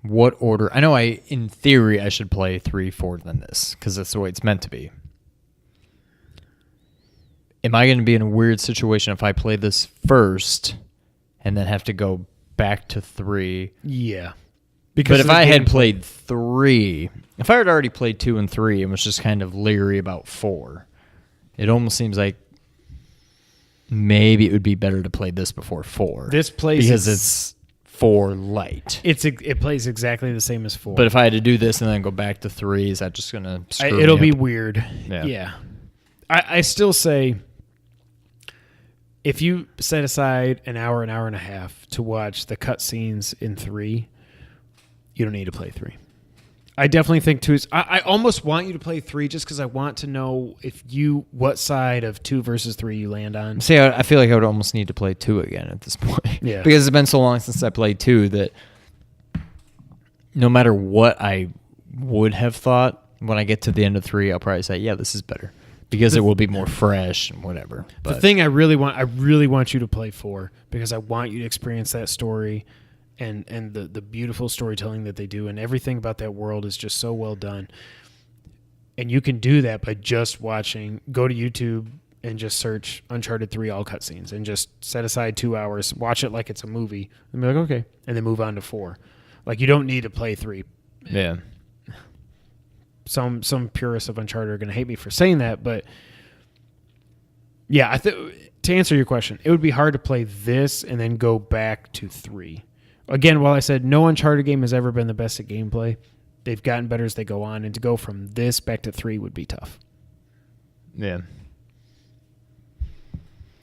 what order? I know in theory, I should play 3, 4 than this, because that's the way it's meant to be. Am I going to be in a weird situation if I play this first and then have to go back to 3? Yeah. But if I had played 3, if I had already played 2 and 3 and was just kind of leery about 4, it almost seems like maybe it would be better to play this before 4. This plays because it's 4 light. It plays exactly the same as 4. But if I had to do this and then go back to 3, is that just going to screw me It'll up? be weird. Yeah. I still say, if you set aside an hour and a half to watch the cutscenes in 3, you don't need to play 3. I definitely think 2 is... I almost want you to play 3 just because I want to know what side of 2 versus 3 you land on. See, I feel like I would almost need to play 2 again at this point. Yeah. Because it's been so long since I played 2 that no matter what I would have thought, when I get to the end of 3, I'll probably say, yeah, this is better. Because it will be more fresh and whatever. But the thing I really want you to play 4, because I want you to experience that story and the beautiful storytelling that they do, and everything about that world is just so well done. And you can do that by just watching. Go to YouTube and just search Uncharted 3 all cutscenes and just set aside 2 hours, watch it like it's a movie, and be like, okay, and then move on to 4. Like, you don't need to play 3. Yeah. Some purists of Uncharted are going to hate me for saying that, but yeah, to answer your question, it would be hard to play this and then go back to 3. Again, while I said no Uncharted game has ever been the best at gameplay, they've gotten better as they go on, and to go from this back to 3 would be tough. Yeah.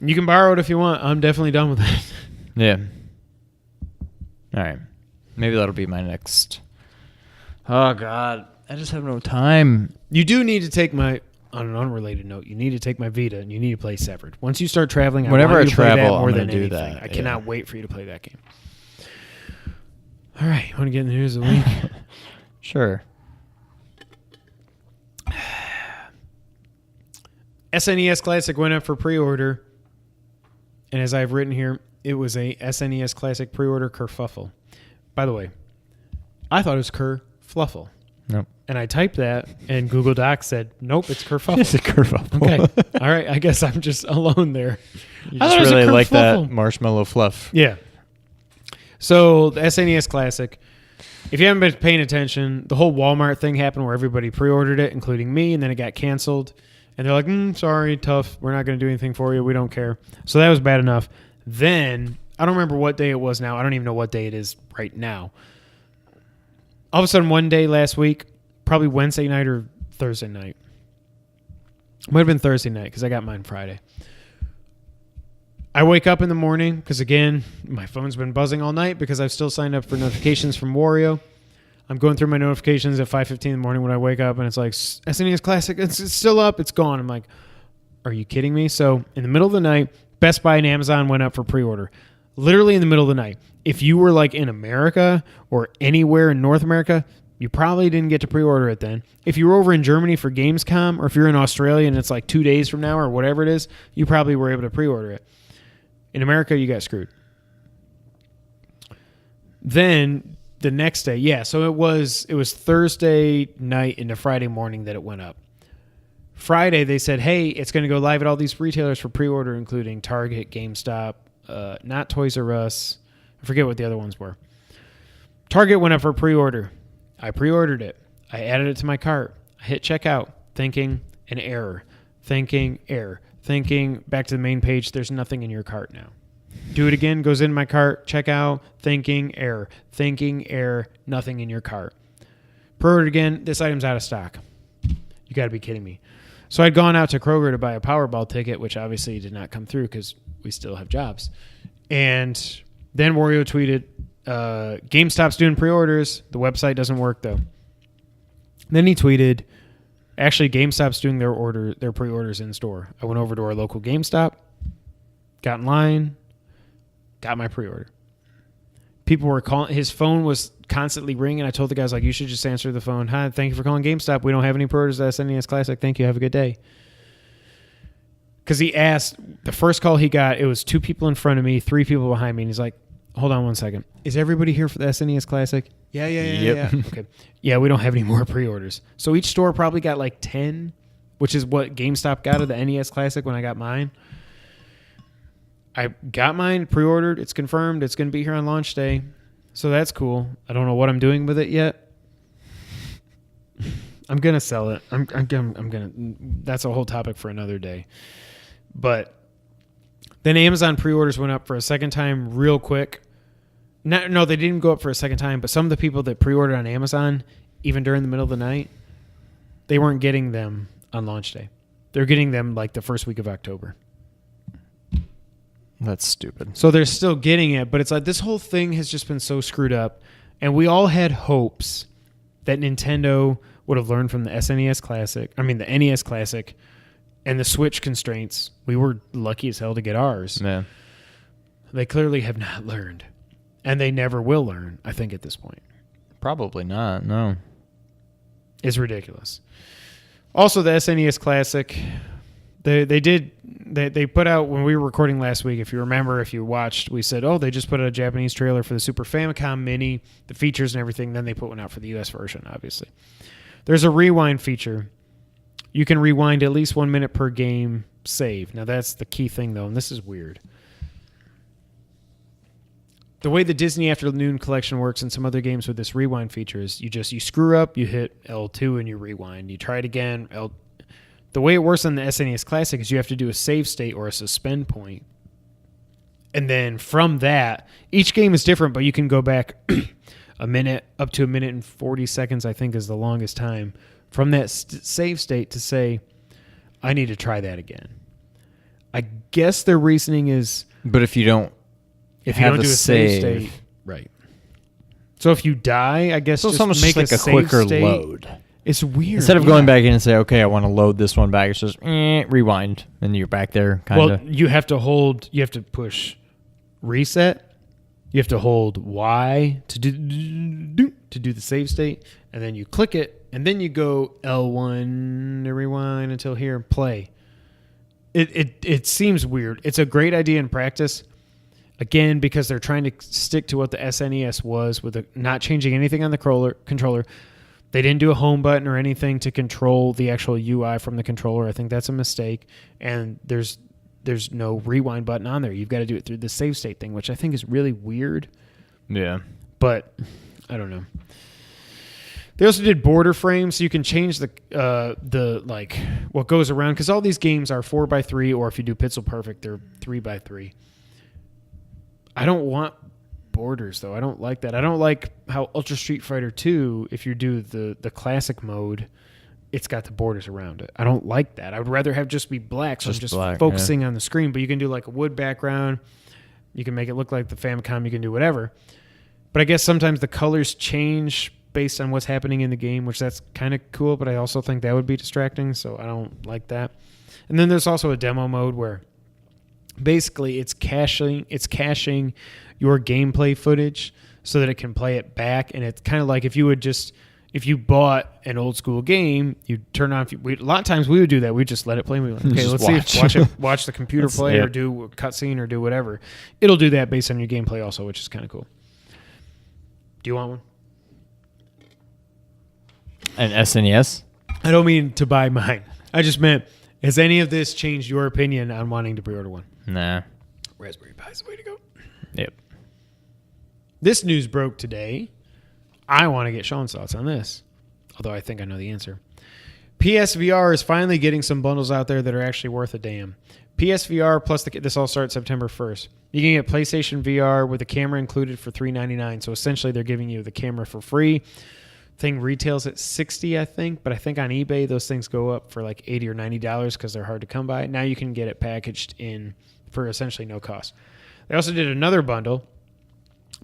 You can borrow it if you want. I'm definitely done with it. Yeah. All right. Maybe that'll be my next. Oh, God. I just have no time. You do need to take on an unrelated note, you need to take my Vita and you need to play Severed. Once you start traveling, whenever I want I you to play that travel, more I'm than going to do anything. that. I cannot wait for you to play that game. All right. Want to get in the news of the week? Sure. SNES Classic went up for pre-order. And as I've written here, it was a SNES Classic pre-order kerfuffle. By the way, I thought it was kerfluffle. Nope. And I typed that, and Google Docs said, nope, it's kerfuffle. It's a kerfuffle. Okay. All right. I guess I'm just alone there. You just really like that marshmallow fluff. Yeah. So the SNES Classic, if you haven't been paying attention, the whole Walmart thing happened where everybody pre-ordered it, including me, and then it got canceled. And they're like, sorry, tough. We're not going to do anything for you. We don't care. So that was bad enough. Then I don't remember what day it was now. I don't even know what day it is right now. All of a sudden, one day last week, probably Wednesday night or Thursday night. Might have been Thursday night because I got mine Friday. I wake up in the morning because, again, my phone's been buzzing all night because I've still signed up for notifications from Wario. I'm going through my notifications at 5:15 in the morning when I wake up, and it's like, SNES Classic, it's still up, it's gone. I'm like, are you kidding me? So in the middle of the night, Best Buy and Amazon went up for pre-order. Literally in the middle of the night. If you were like in America or anywhere in North America, you probably didn't get to pre-order it then. If you were over in Germany for Gamescom, or if you're in Australia and it's like 2 days from now or whatever it is, you probably were able to pre-order it. In America, you got screwed. Then the next day, so it was Thursday night into Friday morning that it went up. Friday, they said, hey, it's going to go live at all these retailers for pre-order, including Target, GameStop, not Toys R Us. I forget what the other ones were. Target went up for pre-order. I pre-ordered it. I added it to my cart. I hit checkout, thinking an error, thinking error, thinking back to the main page, there's nothing in your cart now. Do it again, goes in my cart, checkout, thinking error, nothing in your cart. Pre-ordered again, this item's out of stock. You got to be kidding me. So I'd gone out to Kroger to buy a Powerball ticket, which obviously did not come through because we still have jobs. And then Wario tweeted, GameStop's doing pre-orders. The website doesn't work, though. Then he tweeted, actually, GameStop's doing their pre-orders in store. I went over to our local GameStop, got in line, got my pre-order. People were calling. His phone was constantly ringing. I told the guys, like, you should just answer the phone. Hi, thank you for calling GameStop. We don't have any pre-orders at SNES Classic. Thank you. Have a good day. Because he asked, the first call he got, it was 2 people in front of me, 3 people behind me. And he's like, hold on one second. Is everybody here for the SNES Classic? Yeah. Okay. Yeah, we don't have any more pre-orders. So each store probably got like 10, which is what GameStop got of the NES Classic when I got mine. I got mine pre-ordered. It's confirmed. It's going to be here on launch day. So that's cool. I don't know what I'm doing with it yet. I'm going to sell it. I'm going to. That's a whole topic for another day. But then Amazon pre-orders went up for a second time real quick. No, they didn't go up for a second time, but some of the people that pre-ordered on Amazon, even during the middle of the night, they weren't getting them on launch day. They're getting them like the first week of October. That's stupid. So they're still getting it, but it's like this whole thing has just been so screwed up. And we all had hopes that Nintendo would have learned from the SNES Classic. I mean, the NES Classic and the Switch constraints. We were lucky as hell to get ours. Yeah. They clearly have not learned. And they never will learn, I think, at this point. Probably not, no. It's ridiculous. Also, the SNES Classic, they put out, when we were recording last week, if you remember, if you watched, we said, they just put out a Japanese trailer for the Super Famicom Mini, the features and everything. Then they put one out for the US version, obviously. There's a rewind feature. You can rewind at least 1 minute per game save. Now, that's the key thing, though, and this is weird. The way the Disney Afternoon Collection works in some other games with this rewind feature is you screw up, you hit L2 and you rewind. You try it again. The way it works on the SNES Classic is you have to do a save state or a suspend point. And then from that, each game is different, but you can go back a minute, up to 1 minute and 40 seconds, I think is the longest time, from that save state to say, I need to try that again. I guess their reasoning is... But if you don't do a save state, right? So if you die, I guess just almost make like a save quicker state. load. It's weird. Instead of going back in and say, okay, I want to load this one back, it's just rewind, and you're back there. Well, you have to push reset. You have to hold Y to do the save state, and then you click it, and then you go L1 to rewind until here, play. It seems weird. It's a great idea in practice. Again, because they're trying to stick to what the SNES was with not changing anything on the controller. They didn't do a home button or anything to control the actual UI from the controller. I think that's a mistake. And there's no rewind button on there. You've got to do it through the save state thing, which I think is really weird. Yeah. But I don't know. They also did border frames, so you can change the like what goes around, because all these games are 4x3, or if you do Pixel Perfect, they're 3x3. I don't want borders, though. I don't like that. I don't like how Ultra Street Fighter 2, if you do the classic mode, it's got the borders around it. I don't like that. I would rather have just be black, so I'm just black, focusing on the screen. But you can do like a wood background. You can make it look like the Famicom. You can do whatever. But I guess sometimes the colors change based on what's happening in the game, which that's kind of cool, but I also think that would be distracting, so I don't like that. And then there's also a demo mode where basically it's caching your gameplay footage so that it can play it back, and it's kind of like if you bought an old school game, you turn on. A lot of times we would do that. We just let it play. We like, okay, let's watch the computer play or do a cutscene or do whatever. It'll do that based on your gameplay also, which is kind of cool. Do you want one? An SNES? I don't mean to buy mine. I just meant, has any of this changed your opinion on wanting to pre-order one? Nah. Raspberry Pi's the way to go. Yep. This news broke today. I want to get Sean's thoughts on this, although I think I know the answer. PSVR is finally getting some bundles out there that are actually worth a damn. PSVR plus this all starts September 1st. You can get PlayStation VR with a camera included for $399. So essentially they're giving you the camera for free. Thing retails at $60, I think, but I think on eBay those things go up for like $80 or $90 because they're hard to come by. Now you can get it packaged in for essentially no cost. They also did another bundle,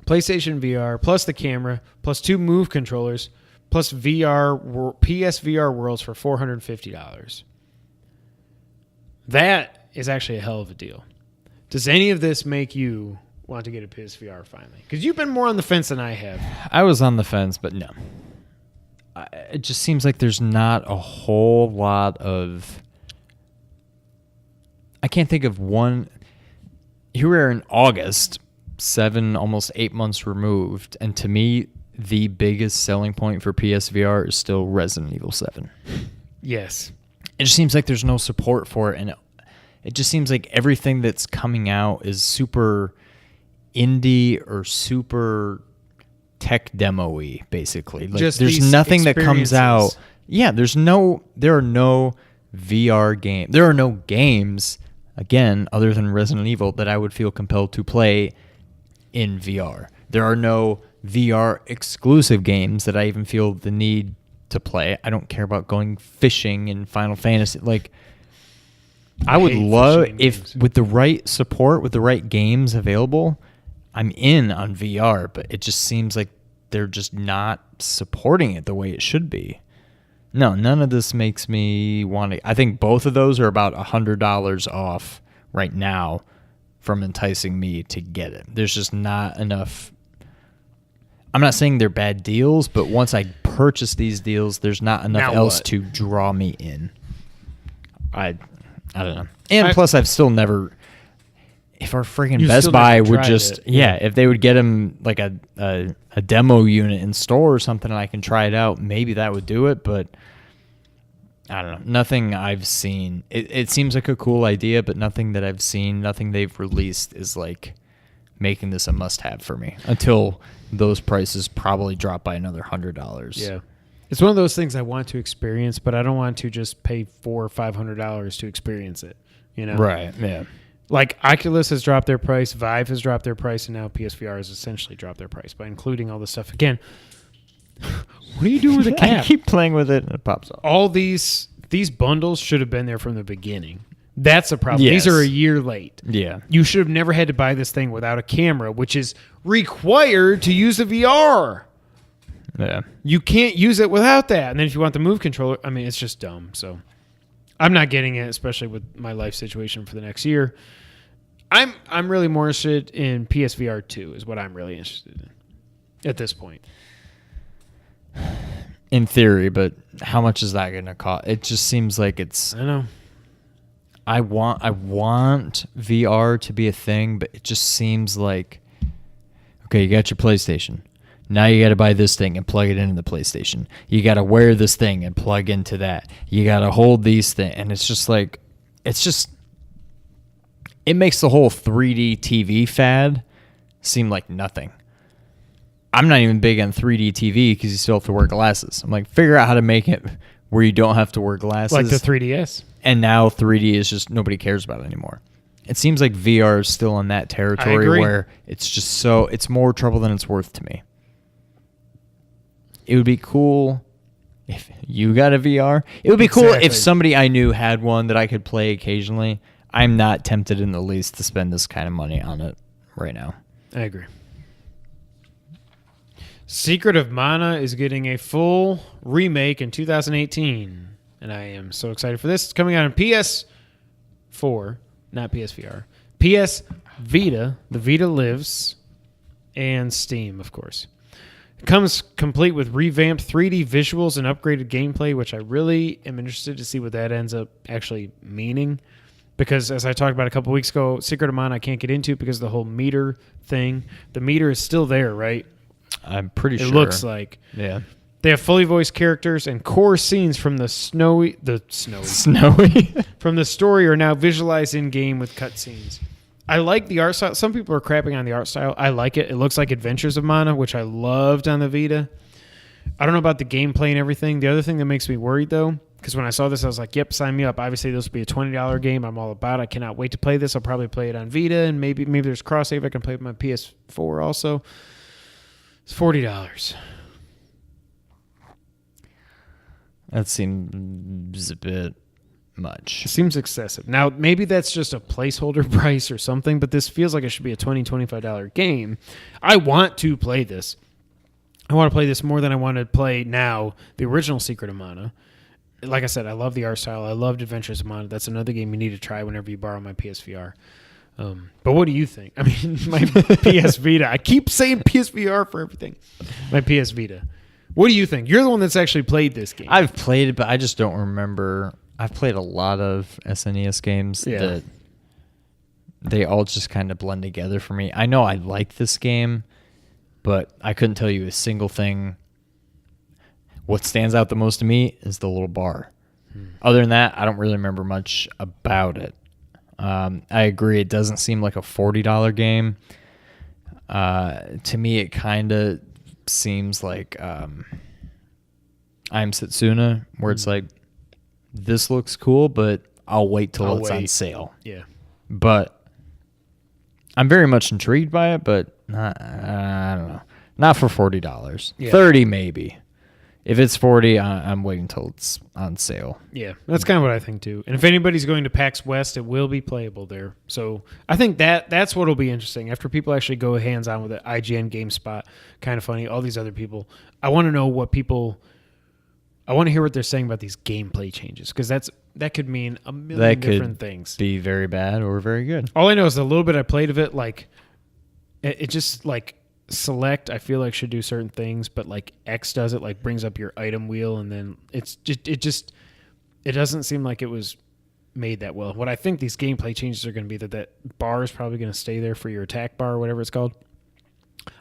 PlayStation VR plus the camera plus 2 Move controllers plus PSVR Worlds for $450. That is actually a hell of a deal. Does any of this make you want to get a PSVR finally? Because you've been more on the fence than I have. I was on the fence, but no. It just seems like there's not a whole lot of... I can't think of one... Here we are in August, 7, almost 8 months removed, and to me, the biggest selling point for PSVR is still Resident Evil 7. Yes. It just seems like there's no support for it, and it just seems like everything that's coming out is super indie or super tech demo-y, basically. Like, just there's nothing that comes out. Yeah, there are no VR game. There are no games, again, other than Resident Evil, that I would feel compelled to play in VR. There are no VR exclusive games that I even feel the need to play. I don't care about going fishing in Final Fantasy. Like, I would love if with the right support, with the right games available, I'm in on VR, but it just seems like they're just not supporting it the way it should be. No, none of this makes me want to. I think both of those are about $100 off right now from enticing me to get it. There's just not enough. I'm not saying they're bad deals, but once I purchase these deals, there's not enough else to draw me in. I don't know. And plus, I've still never... If our friggin' Best Buy would just... if they would get them like a demo unit in store or something and I can try it out, maybe that would do it, but I don't know. Nothing I've seen. It seems like a cool idea, but nothing that I've seen, nothing they've released is like making this a must-have for me until those prices probably drop by another $100. Yeah. It's one of those things I want to experience, but I don't want to just pay $400 or $500 to experience it. You know? Right, yeah. Like Oculus has dropped their price, Vive has dropped their price, and now PSVR has essentially dropped their price by including all this stuff. Again, what are you doing with the cap? I keep playing with it and it pops off. All these bundles should have been there from the beginning. That's a problem. Yes. These are a year late. Yeah. You should have never had to buy this thing without a camera, which is required to use the VR. Yeah. You can't use it without that. And then if you want the Move controller, I mean, it's just dumb. So I'm not getting it, especially with my life situation for the next year. I'm really more interested in PSVR 2 is what I'm really interested in at this point. In theory, but how much is that going to cost? It just seems like it's... I know. I want VR to be a thing, but it just seems like, okay, you got your PlayStation. Now you got to buy this thing and plug it into the PlayStation. You got to wear this thing and plug into that. You got to hold these things. And it's just like, it makes the whole 3D TV fad seem like nothing. I'm not even big on 3D TV because you still have to wear glasses. I'm like, figure out how to make it where you don't have to wear glasses. Like the 3DS. And now 3D is just, nobody cares about it anymore. it seems like VR is still in that territory where it's just it's more trouble than it's worth to me. It would be cool if you got a VR. It would be cool if somebody I knew had one that I could play occasionally. I'm not tempted in the least to spend this kind of money on it right now. I agree. Secret of Mana is getting a full remake in 2018, and I am so excited for this. It's coming out on PS4, not PSVR. PS Vita, the Vita lives, and Steam, of course. It comes complete with revamped 3D visuals and upgraded gameplay, which I really am interested to see what that ends up actually meaning. Because as I talked about a couple weeks ago, Secret of Mana I can't get into because of the whole meter thing. The meter is still there, right? I'm pretty sure. It looks like. Yeah. They have fully voiced characters and core scenes from the snowy from the story are now visualized in game with cutscenes. I like the art style. Some people are crapping on the art style. I like it. It looks like Adventures of Mana, which I loved on the Vita. I don't know about the gameplay and everything. The other thing that makes me worried, though, because when I saw this, I was like, yep, sign me up. Obviously, this will be a $20 game. I'm all about it. I cannot wait to play this. I'll probably play it on Vita, and maybe there's cross-save. I can play with my PS4 also. It's $40. That seems a bit much. It seems excessive. Now, maybe that's just a placeholder price or something, but this feels like it should be a $20, $25 game. I want to play this. I want to play this more than I want to play now the original Secret of Mana. Like I said, I love the art style. I loved Adventures of Mana. That's another game you need to try whenever you borrow my PSVR. But what do you think? I mean, my PS Vita. I keep saying PSVR for everything. My PS Vita. What do you think? You're the one that's actually played this game. I've played it, but I just don't remember. I've played a lot of SNES games that they all just kind of blend together for me. I know I like this game, but I couldn't tell you a single thing. What stands out the most to me is the little bar. Other than that, I don't really remember much about it. I agree. It doesn't seem like a $40 game. To me, it kind of seems like I'm Setsuna, where it's like, this looks cool, but I'll wait till it's on sale. Yeah. But I'm very much intrigued by it, but I don't know. Not for $40. Yeah. $30 maybe. If it's $40, I'm waiting until it's on sale. Yeah, that's kind of what I think too. And if anybody's going to PAX West, it will be playable there. So I think that's what will be interesting. After people actually go hands-on with it, IGN, GameSpot, Kind of Funny, all these other people. I want to know I want to hear what they're saying about these gameplay changes, because that could mean a million different things. Be very bad or very good. All I know is the little bit I played of it, like it just like select, I feel like should do certain things, but like X does it, like brings up your item wheel, and then it doesn't seem like it was made that well. What I think these gameplay changes are going to be that bar is probably going to stay there for your attack bar or whatever it's called.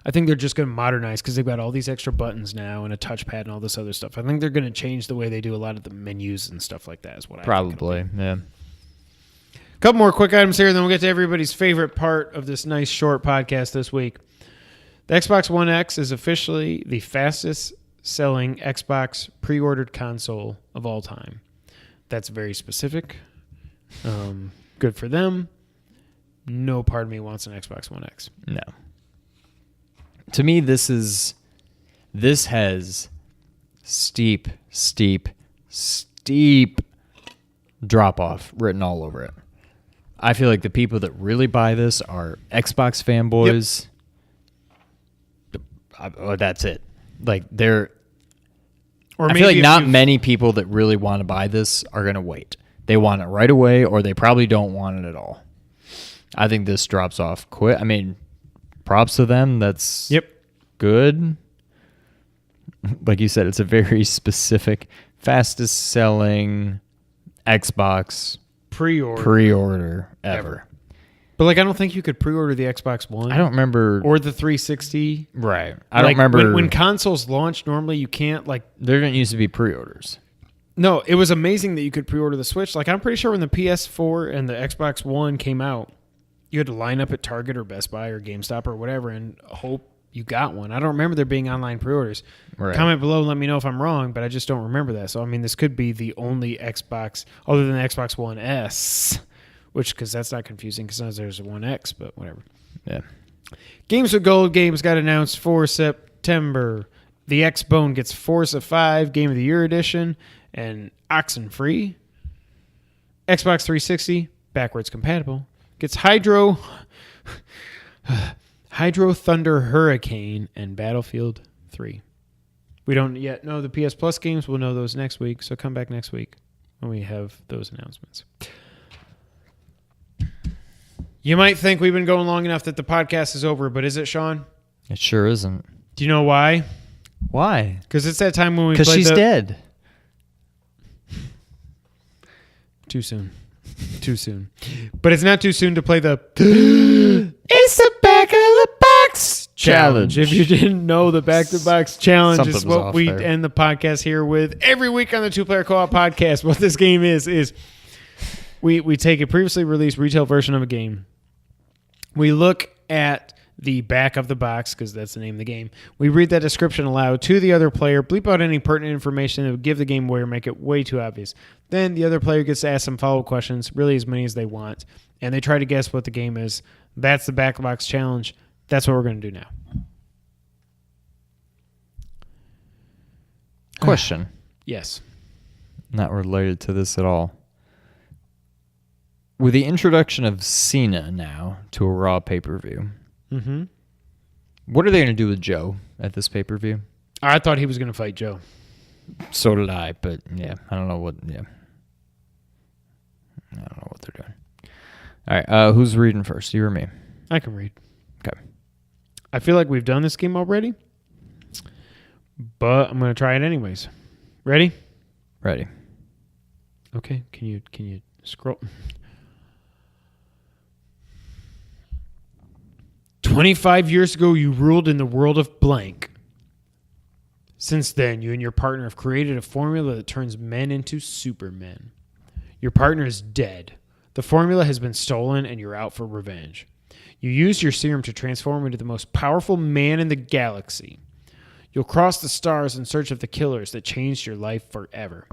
I think they're just going to modernize because they've got all these extra buttons now and a touchpad and all this other stuff. I think they're going to change the way they do a lot of the menus and stuff like that is what I think. Probably, yeah. A couple more quick items here, and then we'll get to everybody's favorite part of this nice short podcast this week. The Xbox One X is officially the fastest selling Xbox pre-ordered console of all time. That's very specific. Good for them. No part of me wants an Xbox One X. No. To me, this has steep drop off written all over it. I feel like the people that really buy this are Xbox fanboys. Yep. That's it. Like I feel like not many people that really want to buy this are going to wait. They want it right away, or they probably don't want it at all. I think this drops off quick. I mean, props to them. That's good. Like you said, it's a very specific, fastest selling Xbox pre-order ever. But like, I don't think you could pre-order the Xbox One. I don't remember. Or the 360. Right. I don't remember. When consoles launch, normally you can't like. There didn't used to be pre-orders. No, it was amazing that you could pre-order the Switch. Like, I'm pretty sure when the PS4 and the Xbox One came out, you had to line up at Target or Best Buy or GameStop or whatever and hope you got one. I don't remember there being online pre-orders. Right. Comment below and let me know if I'm wrong, but I just don't remember that. So, I mean, this could be the only Xbox, other than the Xbox One S, because that's not confusing because there's a 1X, but whatever. Yeah. Games with Gold games got announced for September. The X-Bone gets Forza 5 Game of the Year Edition and Oxenfree. Xbox 360, backwards compatible, gets Hydro Thunder Hurricane and Battlefield 3. We don't yet know the PS Plus games. We'll know those next week, so come back next week when we have those announcements. You might think we've been going long enough that the podcast is over, but is it, Sean? It sure isn't. Do you know why? Why? Because it's that time when we Because played she's dead. Too soon. Too soon. But it's not too soon to play the It's the Back of the Box Challenge. If you didn't know, the Back of the Box Challenge Something is was what off we there. end the podcast here with every week on the Two Player Co-op podcast. What this game is we take a previously released retail version of a game. We look at the back of the box, because that's the name of the game. We read that description aloud to the other player, bleep out any pertinent information that would give the game away or make it way too obvious. Then the other player gets to ask some follow-up questions, really as many as they want, and they try to guess what the game is. That's the Back of the Box Challenge. That's what we're going to do now. Question. Yes. Not related to this at all. With the introduction of Cena now to a Raw pay-per-view, Mm-hmm. what are they going to do with Joe at this pay-per-view? I thought he was going to fight Joe. So did I, but yeah, I don't know what. Yeah, I don't know what they're doing. All right, who's reading first? You or me? I can read. Okay. I feel like we've done this game already, but I'm going to try it anyways. Ready? Ready. Okay. Can you scroll? 25 years ago, you ruled in the world of blank. Since then, you and your partner have created a formula that turns men into supermen. Your partner is dead. The formula has been stolen, and you're out for revenge. You use your serum to transform into the most powerful man in the galaxy. You'll cross the stars in search of the killers that changed your life forever.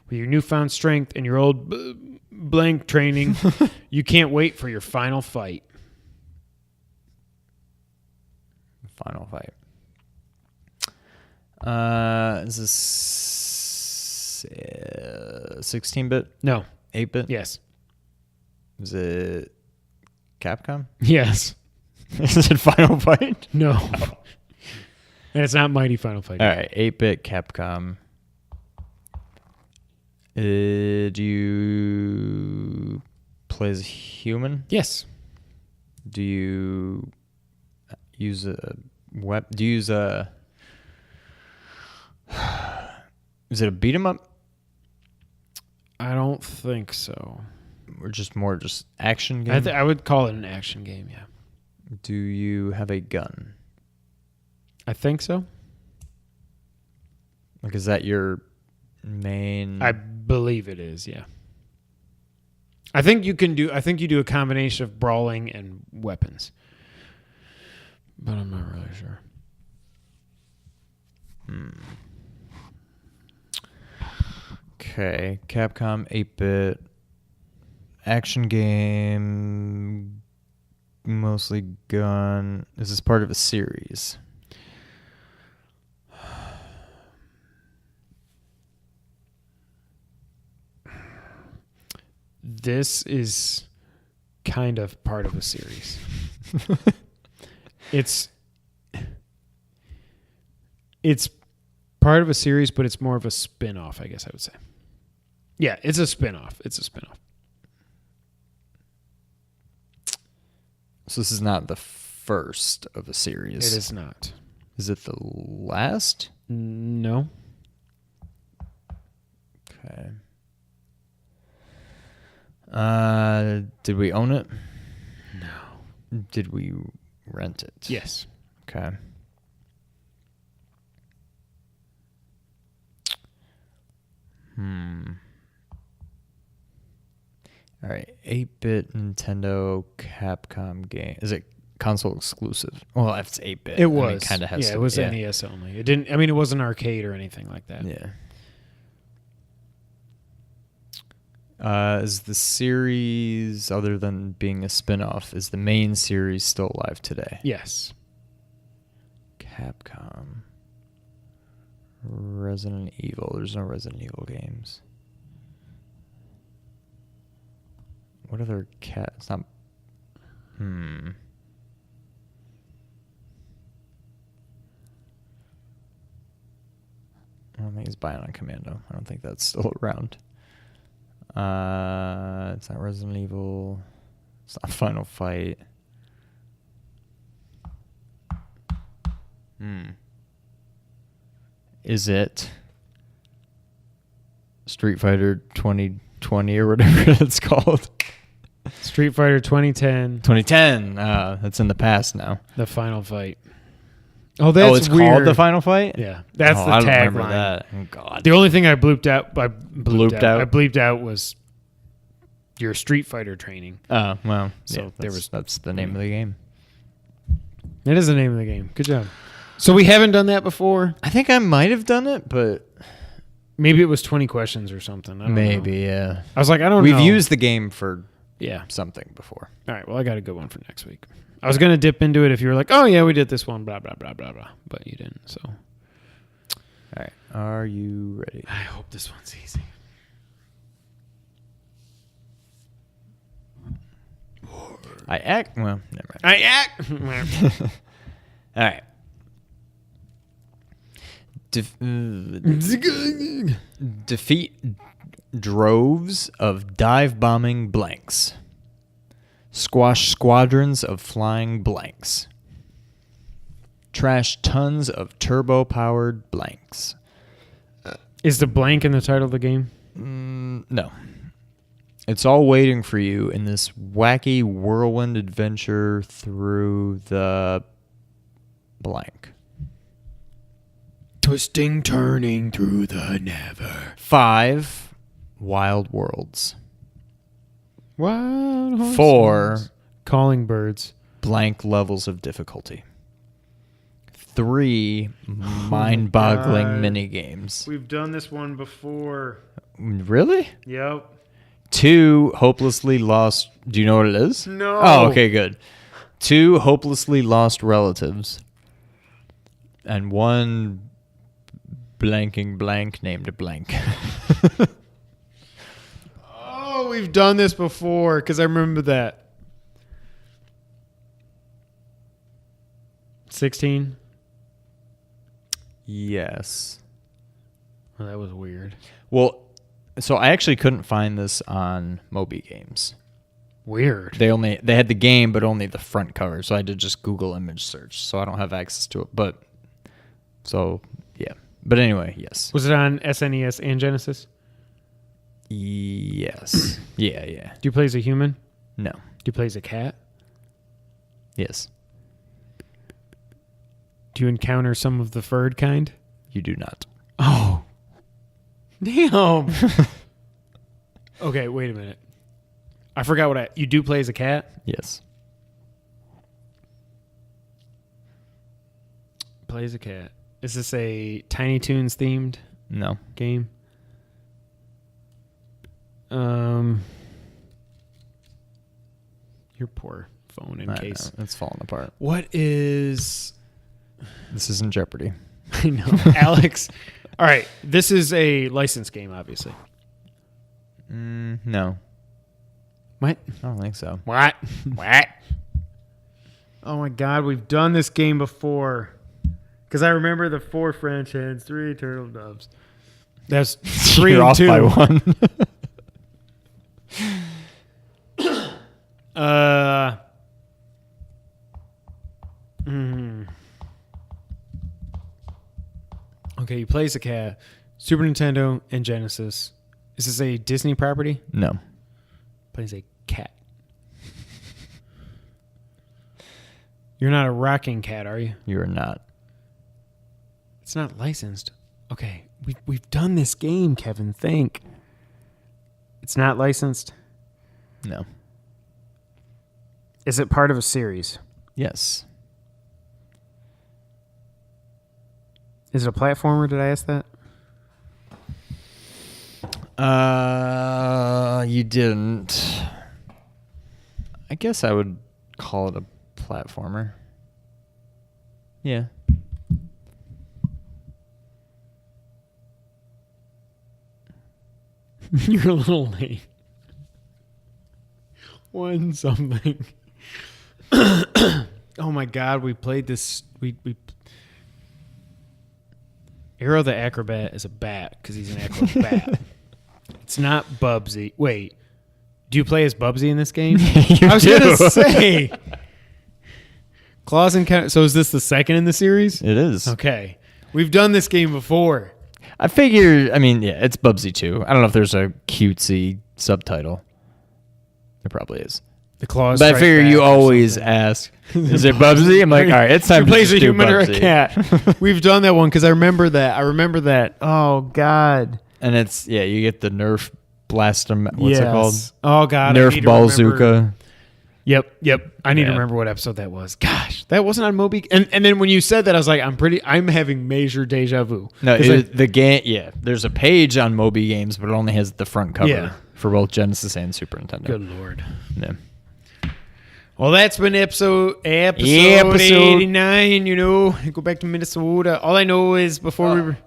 With your newfound strength and your old blank training, you can't wait for your final fight. Final fight. Is this 16-bit? No. 8-bit? Yes. Is it Capcom? Yes. Is it Final Fight? No. And it's not Mighty Final Fight. All right, 8-bit Capcom. Do you play as a human? Yes. Do you use a weapon? Do you use a... Is it a beat 'em up? I don't think so. Or just more action game? I would call it an action game, yeah. Do you have a gun? I think so. Like, is that your main... I believe it is, yeah. I think you do a combination of brawling and weapons. But I'm not really sure. Okay, Capcom 8-bit action game, mostly gun. Is this part of a series? This is kind of part of a series. It's part of a series, but it's more of a spin-off, I guess I would say. Yeah, it's a spin-off. So this is not the first of a series. It is not. Is it the last? No. Okay. Did we own it? No. Did we rent it? Yes. Okay. All right, 8-bit Nintendo Capcom game. Is it console exclusive? Well, if it's 8-bit, It was. Kind of has yeah, to. it was NES only. It didn't. I mean, it wasn't arcade or anything like that. Yeah. Is the series, other than being a spin-off, is the main series still alive today? Yes. Capcom. Resident Evil. There's no Resident Evil games. What other cat? It's not. I don't think it's Bionic Commando. I don't think that's still around. It's not Resident Evil. It's not Final Fight. Is it Street Fighter 2020 or whatever it's called? Street Fighter 2010. 2010. That's in the past now. The Final Fight. Oh, that's it's weird. called the Final Fight? Yeah, that's the I don't remember tagline. that. Oh, God. The only thing I bleeped out, I bleeped out was your Street Fighter training. Oh, well. So yeah, that's the name of the game. It is the name of the game. Good job. So we haven't done that before? I think I might have done it, but Maybe it was 20 questions or something. I don't know. yeah. I was like, I don't know. We've used the game for Yeah. something before. All right. Well, I got a good one for next week. I was going to dip into it if you were like, oh, yeah, we did this one, blah, blah, blah, blah, blah. But you didn't. So. All right. Are you ready? I hope this one's easy. Well, never mind. All right. Defeat droves of dive-bombing blanks. Squash squadrons of flying blanks. Trash tons of turbo-powered blanks. Is the blank in the title of the game? No. It's all waiting for you in this wacky whirlwind adventure through the blank. Twisting, turning through the never. 5 wild worlds. Wild horses. 4 calling birds. blank levels of difficulty. 3 mind-boggling God. mini games. We've done this one before. Really? Yep. 2 hopelessly lost. Do you know what it is? No. Oh, okay, good. 2 hopelessly lost relatives. And 1 blanking blank named blank. Oh, we've done this before because I remember that. 16. Yes. Oh, that was weird. Well, so I actually couldn't find this on Moby Games. Weird. They had the game, but only the front cover, so I did just Google image search, so I don't have access to it. But so yeah. But anyway, yes. Was it on SNES and Genesis? Yes. Yeah. Do you play as a human? No. Do you play as a cat? Yes. Do you encounter some of the furred kind? You do not. Oh. Damn. Okay, wait a minute. I forgot what you do play as a cat? Yes. Play as a cat. Is this a Tiny Toons themed No. game? Your poor phone in case. It's falling apart. What is... This isn't Jeopardy. I know. Alex. All right. This is a licensed game, obviously. No. What? I don't think so. What? Oh, my God. We've done this game before. Because I remember the 4 French hens, 3 turtle doves. That's 3 You're and off 2. by 1. Okay, you play as a cat. Super Nintendo and Genesis. Is this a Disney property? No. Plays a cat. You're not a rocking cat, are you? You are not. It's not licensed. Okay, we've done this game, Kevin. Think. It's not licensed. No. Is it part of a series? Yes. Is it a platformer? Did I ask that? You didn't. I guess I would call it a platformer. Yeah. You're a little late. One something. Oh my God, we played this. We Arrow the Acrobat is a bat because he's an acrobat. It's not Bubsy. Wait, do you play as Bubsy in this game? I was going to say. Claws Encounter. So is this the second in the series? It is. Okay. We've done this game before. I figure, I mean, yeah, it's Bubsy 2. I don't know if there's a cutesy subtitle. There probably is. The Claws. But I figure you always ask, is it Bubsy? I'm like, all right, it's time to plays just a do human or a Bubsy. cat. We've done that one because I remember that. Oh, God. And it's, yeah, you get the Nerf Blaster, what's it called? Oh, God. I need Nerf to remember. Bazooka. Yep. I need to remember what episode that was. Gosh, that wasn't on Moby. And then when you said that, I was like, I'm having major deja vu. No, the game, yeah. There's a page on Moby Games, but it only has the front cover for both Genesis and Super Nintendo. Good Lord. Yeah. Well, that's been episode 89, Go back to Minnesota. All I know is before we were...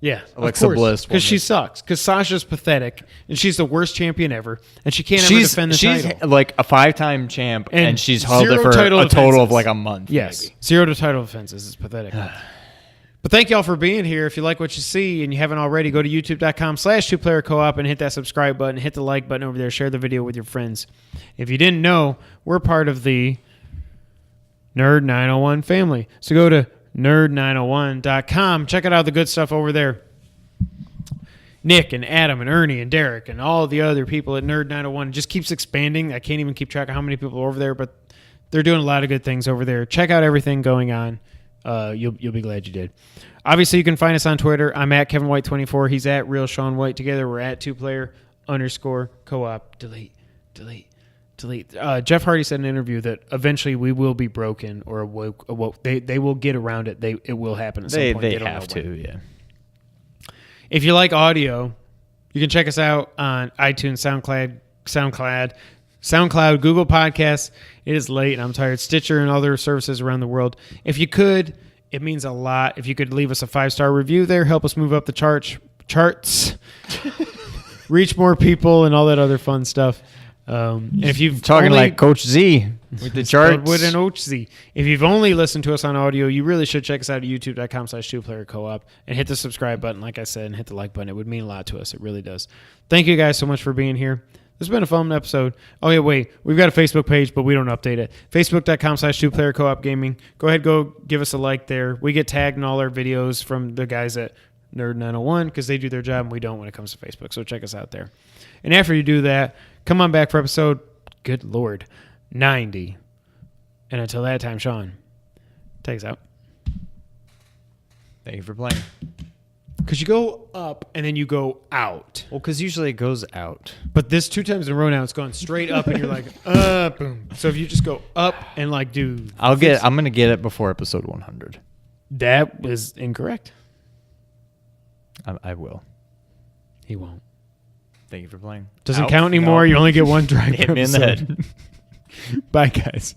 Yeah, Alexa Bliss. Because she sucks. Because Sasha's pathetic, and she's the worst champion ever, and she can't ever defend the title. She's like a 5-time champ, and she's held it zero for a title total of defenses. like a month. Yes, maybe. 0 title defenses. It's pathetic. But thank y'all for being here. If you like what you see and you haven't already, go to youtube.com/2player co-op and hit that subscribe button, hit the like button over there, share the video with your friends. If you didn't know, we're part of the Nerd 901 family. So go to nerd901.com. Check out all the good stuff over there. Nick and Adam and Ernie and Derek and all the other people at Nerd 901. It just keeps expanding. I can't even keep track of how many people are over there, but they're doing a lot of good things over there. Check out everything going on. You'll be glad you did. Obviously, you can find us on Twitter. I'm at Kevin White 24. He's at Real Sean White. Together, we're at 2player_co-op. Delete. Jeff Hardy said in an interview that eventually we will be broken or awoke. They will get around it. It will happen at some point. They don't have know to, when. yeah. If you like audio, you can check us out on iTunes, SoundCloud, Google Podcasts. It is late and I'm tired. Stitcher and other services around the world. If you could, it means a lot. If you could leave us a 5-star review there, help us move up the charts, reach more people, and all that other fun stuff. And if you've Talking like Coach Z with the charts. With an OC. If you've only listened to us on audio, you really should check us out at youtube.com/2player-co-op and hit the subscribe button, like I said, and hit the like button. It would mean a lot to us. It really does. Thank you guys so much for being here. This has been a fun episode. Oh, yeah, wait. We've got a Facebook page, but we don't update it. Facebook.com/2player-co-op gaming. Go ahead, go give us a like there. We get tagged in all our videos from the guys at Nerd 901 because they do their job and we don't when it comes to Facebook. So check us out there. And after you do that, come on back for episode, good Lord, 90. And until that time, Sean, take us out. Thank you for playing. Because you go up and then you go out. Well, because usually it goes out. But this 2 times in a row now, it's going straight up and you're like, boom. So if you just go up and like do... I'm going to get it before episode 100. That was incorrect. I will. He won't. Thank you for playing. Doesn't count anymore. No. You only get one drag. Hit me in the head. Bye, guys.